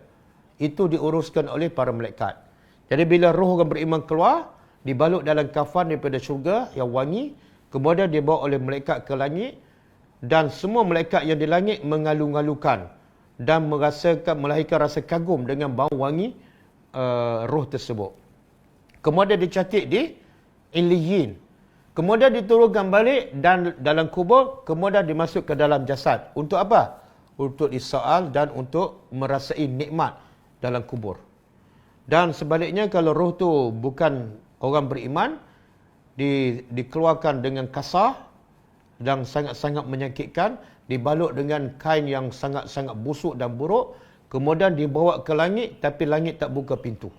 S1: Itu diuruskan oleh para malaikat. Jadi bila roh orang beriman keluar, dibalut dalam kafan daripada syurga yang wangi, kemudian dibawa oleh malaikat ke langit, dan semua malaikat yang di langit mengalu-ngalukan dan melahirkan rasa kagum dengan bau wangi roh tersebut. Kemudian dicatat di Illiyin. Kemudian diturunkan balik dan dalam kubur, kemudian dimasuk ke dalam jasad. Untuk apa? Untuk disoal dan untuk merasai nikmat dalam kubur. Dan sebaliknya, kalau roh tu bukan orang beriman, dikeluarkan dengan kasar dan sangat-sangat menyakitkan, dibalut dengan kain yang sangat-sangat busuk dan buruk, kemudian dibawa ke langit, tapi langit tak buka pintu.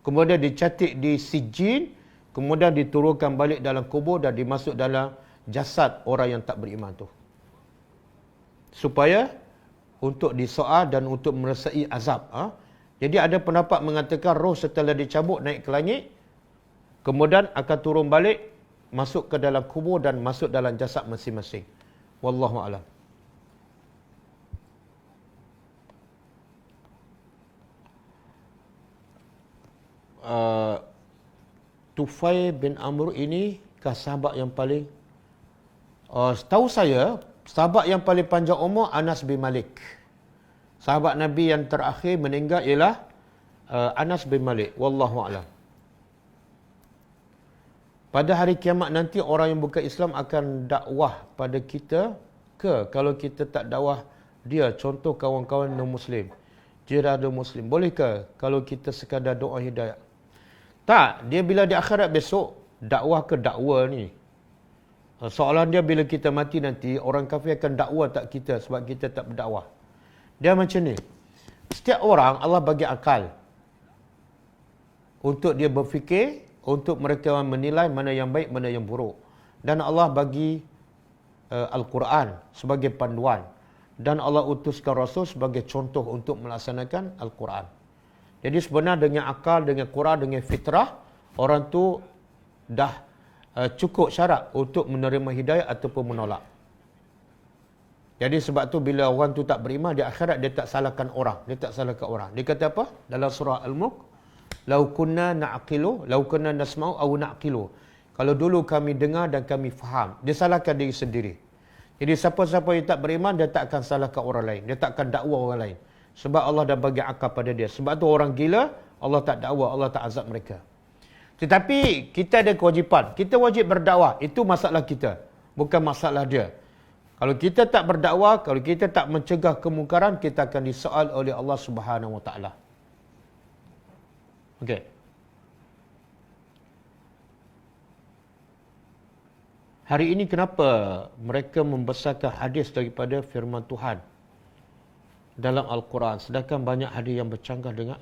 S1: Kemudian dicatat di sijin, kemudian diturunkan balik dalam kubur dan dimasuk dalam jasad orang yang tak beriman tu. Supaya untuk disoal dan untuk merasai azab. Jadi ada pendapat mengatakan roh setelah dicabut naik ke langit, kemudian akan turun balik, masuk ke dalam kubur dan masuk dalam jasad masing-masing. Wallahu a'lam. Tufai bin Amr ini kah sahabat yang paling setahu saya sahabat yang paling panjang umur Anas bin Malik. Sahabat Nabi yang terakhir meninggal ialah Anas bin Malik. Wallahu a'lam. Pada hari kiamat nanti orang yang bukan Islam akan dakwah pada kita ke? Kalau kita tak dakwah dia, contoh kawan-kawan non-Muslim, jiran non-Muslim, boleh ke kalau kita sekadar doa hidayah? Tak, dia bila di akhirat besok, dakwah ke dakwa ni. Soalan dia bila kita mati nanti, orang kafir akan dakwa tak kita sebab kita tak berdakwah. Dia macam ni. Setiap orang Allah bagi akal untuk dia berfikir, untuk mereka menilai mana yang baik, mana yang buruk. Dan Allah bagi Al-Quran sebagai panduan. Dan Allah utuskan Rasul sebagai contoh untuk melaksanakan Al-Quran. Jadi sebenarnya dengan akal, dengan Quran, dengan fitrah, orang tu dah cukup syarat untuk menerima hidayah ataupun menolak. Jadi sebab tu bila orang tu tak beriman, di akhirat dia tak salahkan orang. Dia tak salahkan orang. Dia kata apa? Dalam surah Al-Mulk, "Lau kunna na'qilu, lau kunna nasma'u aw na'qilu." Kalau dulu kami dengar dan kami faham. Dia salahkan diri sendiri. Jadi siapa-siapa yang tak beriman, dia tak akan salahkan orang lain. Dia tak akan dakwa orang lain. Sebab Allah dah bagi akal pada dia. Sebab tu orang gila, Allah tak dakwa, Allah tak azab mereka. Tetapi kita ada kewajipan. Kita wajib berdakwah. Itu masalah kita. Bukan masalah dia. Kalau kita tak berdakwah, kalau kita tak mencegah kemungkaran, kita akan disoal oleh Allah Subhanahu Wa Taala. Okey. Hari ini kenapa mereka membesarkan hadis daripada firman Tuhan dalam Al-Quran, sedangkan banyak hadis yang bercanggah dengan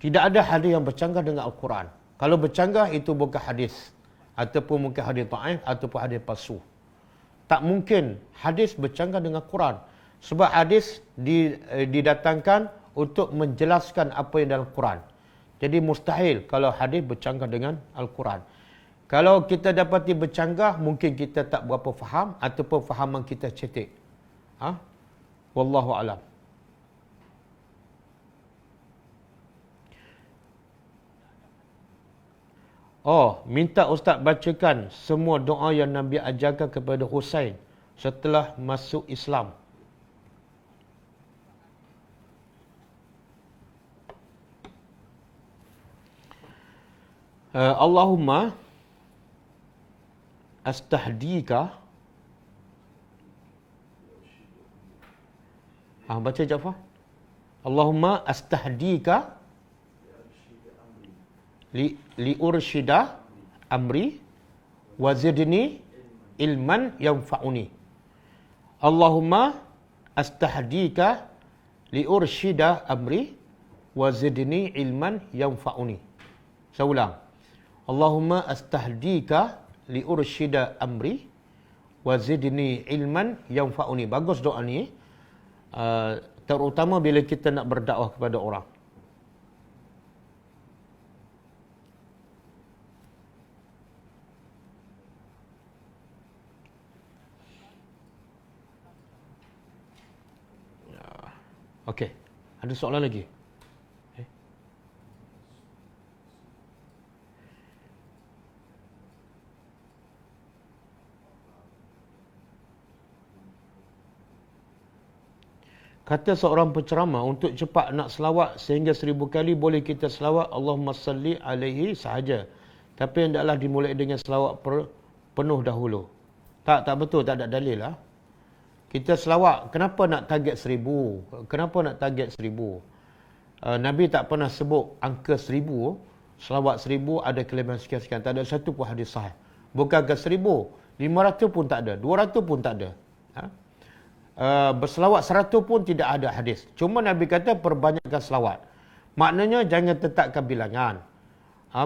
S1: tidak ada hadis yang bercanggah dengan Al-Quran. Kalau bercanggah itu bukan hadis, ataupun mungkin hadis dhaif ataupun hadis palsu. Tak mungkin hadis bercanggah dengan Quran, sebab hadis didatangkan untuk menjelaskan apa yang dalam Quran. Jadi mustahil kalau hadis bercanggah dengan Al-Quran. Kalau kita dapati bercanggah, mungkin kita tak berapa faham ataupun fahaman kita cetek. Wallahu a'lam. Oh, minta Ustaz bacakan semua doa yang Nabi ajarkan kepada Husain setelah masuk Islam. Allahumma astahdika. Baca Jaafar. Allahumma astahdika li urshida amri wa zidni ilman yanfa'uni. Allahumma astahdika li urshida amri wa zidni ilman yanfa'uni. Saya ulang. Allahumma astahdika li urshida amri wa zidni ilman yanfa'uni. Bagus doa ni. Terutama bila kita nak berdakwah kepada orang. Okey. Ada soalan lagi? Kata seorang penceramah, untuk cepat nak selawat sehingga 1000 kali boleh kita selawat Allahumma salli alaihi sahaja. Tapi hendaklah dimulai dengan selawat penuh dahulu. Tak betul, tak ada dalil lah. Kita selawat, kenapa nak target 1000? Kenapa nak target 1000? Nabi tak pernah sebut angka 1000. Selawat 1000 ada kelebihan sekian-sekian. Tak ada satu pun hadis sahih. Bukan ke 1000, 500 pun tak ada, 200 pun tak ada. Berselawat 100 pun tidak ada hadis. Cuma Nabi kata perbanyakkan selawat. Maknanya jangan tetapkan bilangan.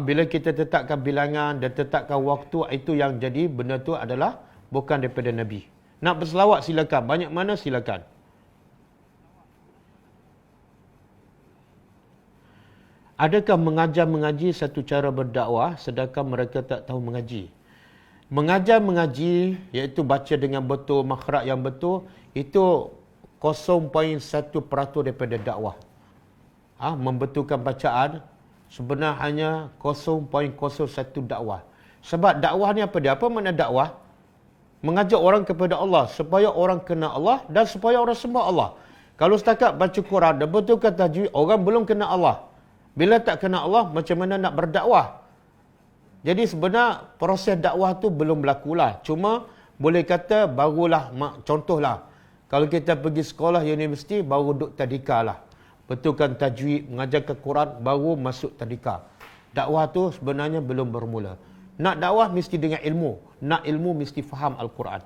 S1: Bila kita tetapkan bilangan dan tetapkan waktu, itu yang jadi benda tu adalah bukan daripada Nabi. Nak berselawat silakan, banyak mana silakan. Adakah mengajar mengaji satu cara berdakwah sedangkan mereka tak tahu mengaji? Mengajar mengaji, iaitu baca dengan betul, makhraj yang betul, itu 0.1% daripada dakwah. Membetulkan bacaan sebenarnya hanya 0.01 dakwah. Sebab dakwah ni apa dia? Apa makna dakwah? Mengajak orang kepada Allah supaya orang kenal Allah dan supaya orang sembah Allah. Kalau setakat baca Quran dan betulkan tajwid, orang belum kenal Allah. Bila tak kenal Allah, macam mana nak berdakwah? Jadi sebenarnya proses dakwah tu belum berlaku lah. Cuma boleh kata barulah, contohlah. Kalau kita pergi sekolah universiti, baru duduk tadika lah. Betulkan tajwid, mengajarkan Quran, baru masuk tadika. Dakwah tu sebenarnya belum bermula. Nak dakwah mesti dengan ilmu. Nak ilmu mesti faham Al-Quran.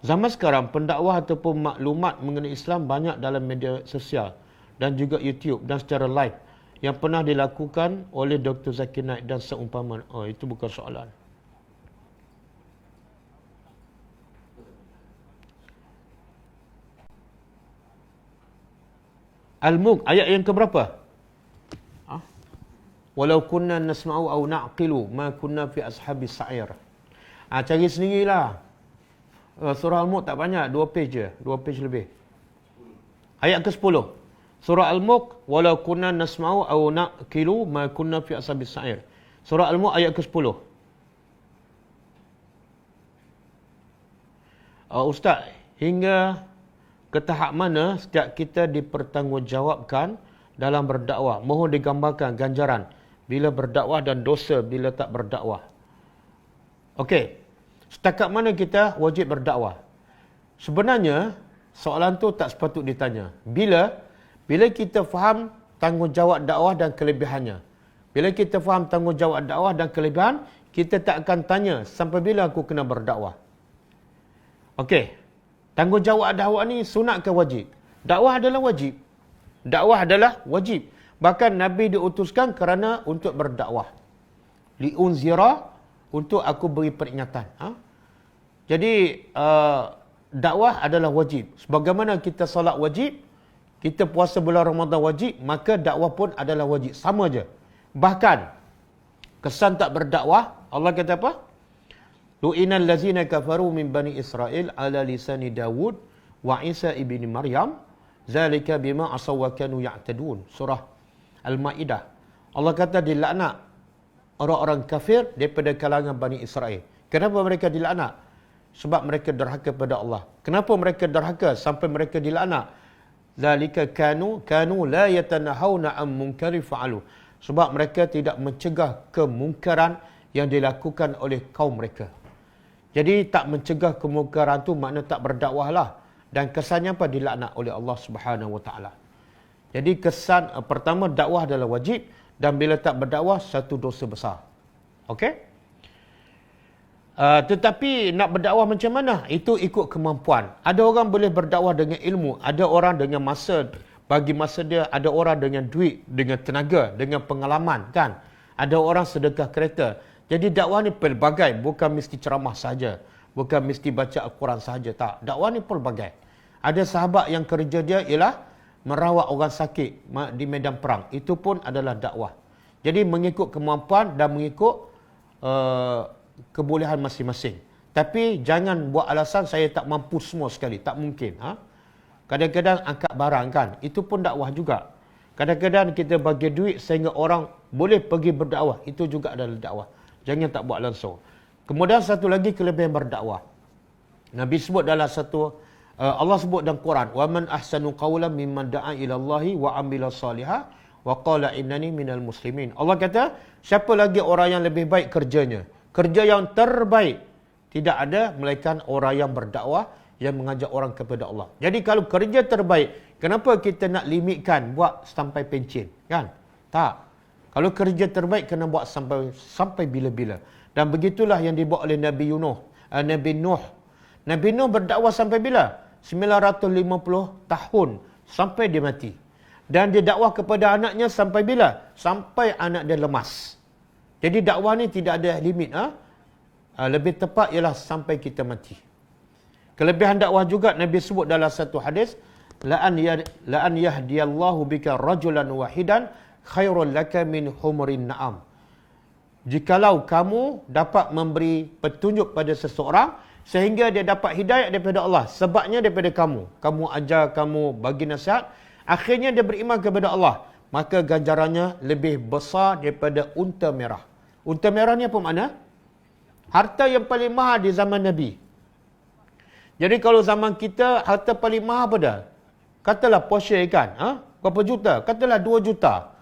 S1: Zaman sekarang, pendakwah ataupun maklumat mengenai Islam banyak dalam media sosial dan juga YouTube dan secara live yang pernah dilakukan oleh Dr. Zakir Naik dan seumpama. Oh, itu bukan soalan. Al-Mulk, ayat yang keberapa? Walau kunna nasma'u aw na'qilu ma kunna fi ashabis sa'ir. Cari sendirilah. Surah Al-Mulk tak banyak, 2 page je, 2 page lebih. Ayat ke-10. Surah Al-Mulk, walau kunna nasma'u aw na'qilu ma kunna fi ashabis sa'ir. Surah Al-Mulk ayat ke-10. Ustaz, hingga ke tahap mana setiap kita dipertanggungjawabkan dalam berdakwah? Mohon digambarkan ganjaran bila berdakwah dan dosa bila tak berdakwah. Okey. Setakat mana kita wajib berdakwah? Sebenarnya soalan tu tak sepatut ditanya. Bila kita faham tanggungjawab dakwah dan kelebihannya. Bila kita faham tanggungjawab dakwah dan kelebihan, kita tak akan tanya sampai bila aku kena berdakwah. Okey. Tanggungjawab dakwah ni sunat ke wajib? Dakwah adalah wajib. Dakwah adalah wajib. Bahkan Nabi diutuskan kerana untuk berdakwah. Li'unzira, untuk aku beri peringatan. Jadi, dakwah adalah wajib. Sebagaimana kita solat wajib, kita puasa bulan Ramadan wajib, maka dakwah pun adalah wajib. Sama je. Bahkan, kesan tak berdakwah, Allah kata apa? Lu'inal lazina kafaru min bani Israel ala lisani Dawud wa Isa ibni Maryam zalika bima asaw wa kanu ya'tadun. Surah Al-Ma'idah. Allah kata dilaknat orang-orang kafir daripada kalangan Bani Israel. Kenapa mereka dilaknat? Sebab mereka derhaka pada Allah. Kenapa mereka derhaka sampai mereka dilaknat? Zalika kanu la yatanahawna an munkari fa'alu. Sebab mereka tidak mencegah kemungkaran yang dilakukan oleh kaum mereka. Jadi tak mencegah kemungkaran tu makna tak berdakwah lah. Dan kesannya apa? Dilaknat oleh Allah Subhanahu Wa Taala. Jadi kesan pertama, dakwah adalah wajib, dan bila tak berdakwah satu dosa besar. Okey? Tetapi nak berdakwah macam mana? Itu ikut kemampuan. Ada orang boleh berdakwah dengan ilmu, ada orang dengan masa, bagi masa dia, ada orang dengan duit, dengan tenaga, dengan pengalaman, kan? Ada orang sedekah kereta. Jadi dakwah ni pelbagai, bukan mesti ceramah saja, bukan mesti baca Al-Quran saja, tak. Dakwah ni pelbagai. Ada sahabat yang kerja dia ialah merawat orang sakit di medan perang. Itu pun adalah dakwah. Jadi mengikut kemampuan dan mengikut kebolehan masing-masing. Tapi jangan buat alasan saya tak mampu semua sekali. Tak mungkin. Kadang-kadang angkat barang, kan? Itu pun dakwah juga. Kadang-kadang kita bagi duit sehingga orang boleh pergi berdakwah. Itu juga adalah dakwah. Jangan tak buat langsung. Kemudian satu lagi kelebihan berdakwah. Nabi sebut dalam satu, Allah sebut dalam Quran, وَمَنْ أَحْسَنُ قَوْلًا مِمَّنْ دَعَا إِلَى اللَّهِ وَعَمِلَ صَالِحًا وَقَالَ إِنَّنِي مِنَ الْمُسْلِمِينَ. Allah kata, siapa lagi orang yang lebih baik kerjanya? Kerja yang terbaik tidak ada melainkan orang yang berdakwah, yang mengajak orang kepada Allah. Jadi kalau kerja terbaik, kenapa kita nak limitkan buat sampai pencen, kan? Tak. Kalau kerja terbaik kena buat sampai bila-bila. Dan begitulah yang dibuat oleh Nabi Nuh. Nabi Nuh berdakwah sampai bila? 950 tahun sampai dia mati. Dan dia dakwah kepada anaknya sampai bila? Sampai anak dia lemas. Jadi dakwah ni tidak ada limit. Lebih tepat ialah sampai kita mati. Kelebihan dakwah juga Nabi sebut dalam satu hadis, la'an yahdiyallahu bika rajulan wahidan khairul laka min humurin na'am. Jikalau kamu dapat memberi petunjuk pada seseorang sehingga dia dapat hidayat daripada Allah, sebabnya daripada kamu ajar, kamu bagi nasihat, akhirnya dia beriman kepada Allah, maka ganjarannya lebih besar daripada unta merah. Unta merah ni apa makna? Harta yang paling mahal di zaman Nabi. Jadi kalau zaman kita, harta paling mahal apa dah? Katalah Porsche, kan? Berapa juta? Katalah 2 juta.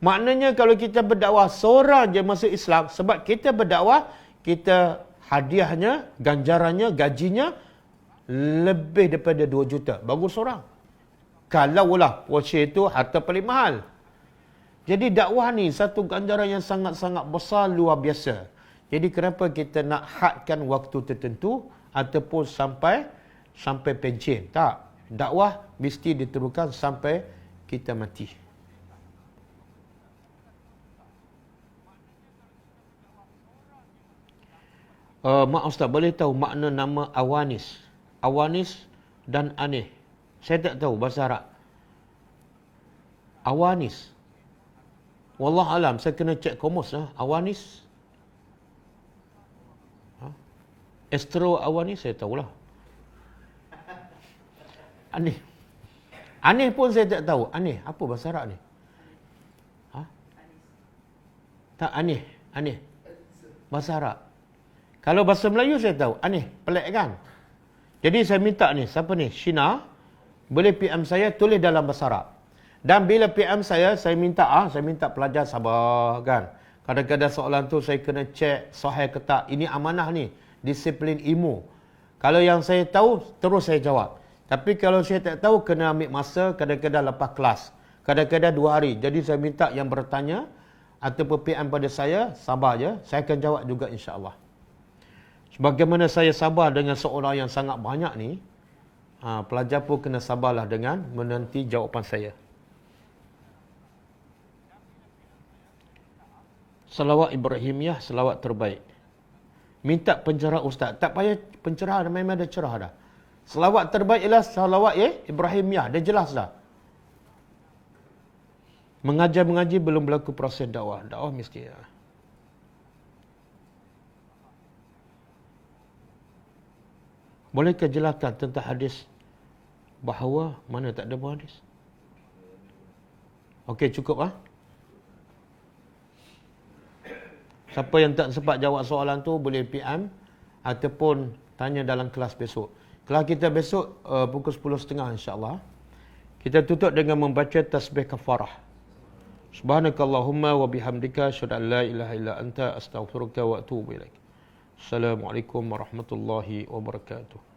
S1: Maknanya kalau kita berdakwah seorang je masuk Islam, sebab kita berdakwah, kita hadiahnya, ganjarannya, gajinya lebih daripada 2 juta. Bagus orang. Kalaulah Porsche itu harta paling mahal. Jadi dakwah ni satu ganjaran yang sangat-sangat besar, luar biasa. Jadi kenapa kita nak hadkan waktu tertentu ataupun sampai pencen? Tak. Dakwah mesti diteruskan sampai kita mati. Mak Ustaz, boleh tahu makna nama Awanis? Awanis dan Aneh. Saya tak tahu bahasa Arab. Awanis. Wallah alam, saya kena cek komus. Awanis. Estro Awanis, saya tahulah. Aneh. Aneh pun saya tak tahu. Aneh, apa bahasa Arab ni? Tak, aneh. Aneh. Bahasa Arab. Kalau bahasa Melayu saya tahu. Aneh, pelik kan? Jadi saya minta ni, siapa ni? Shina, boleh PM saya, tulis dalam bahasa Arab. Dan bila PM saya minta pelajar sabar, kan? Kadang-kadang soalan tu saya kena cek sahih ke tak. Ini amanah ni, disiplin ilmu. Kalau yang saya tahu, terus saya jawab. Tapi kalau saya tak tahu, kena ambil masa, kadang-kadang lepas kelas. Kadang-kadang 2 hari. Jadi saya minta yang bertanya ataupun PM pada saya, sabar je. Saya akan jawab juga insya-Allah. Sebagaimana saya sabar dengan seorang yang sangat banyak ni, pelajar pun kena sabarlah dengan menanti jawapan saya. Salawat Ibrahimiyah, salawat terbaik. Minta pencerahan Ustaz. Tak payah pencerahan, memang ada cerah dah. Salawat terbaik ialah salawat Ibrahimiyah. Dia jelas dah. Mengaji belum berlaku proses dakwah. Dakwah mesti Bolehkah jelaskan tentang hadis bahawa mana tak ada hadis? Okey, cukup Siapa yang tak sempat jawab soalan tu boleh PM ataupun tanya dalam kelas besok. Kelas kita besok pukul 10.30 insya-Allah. Kita tutup dengan membaca tasbih kafarah. Subhanakallahumma wa bihamdika asyhadu an la ilaha illa anta astaghfiruka wa atubu ilaik. Assalamualaikum warahmatullahi wabarakatuh.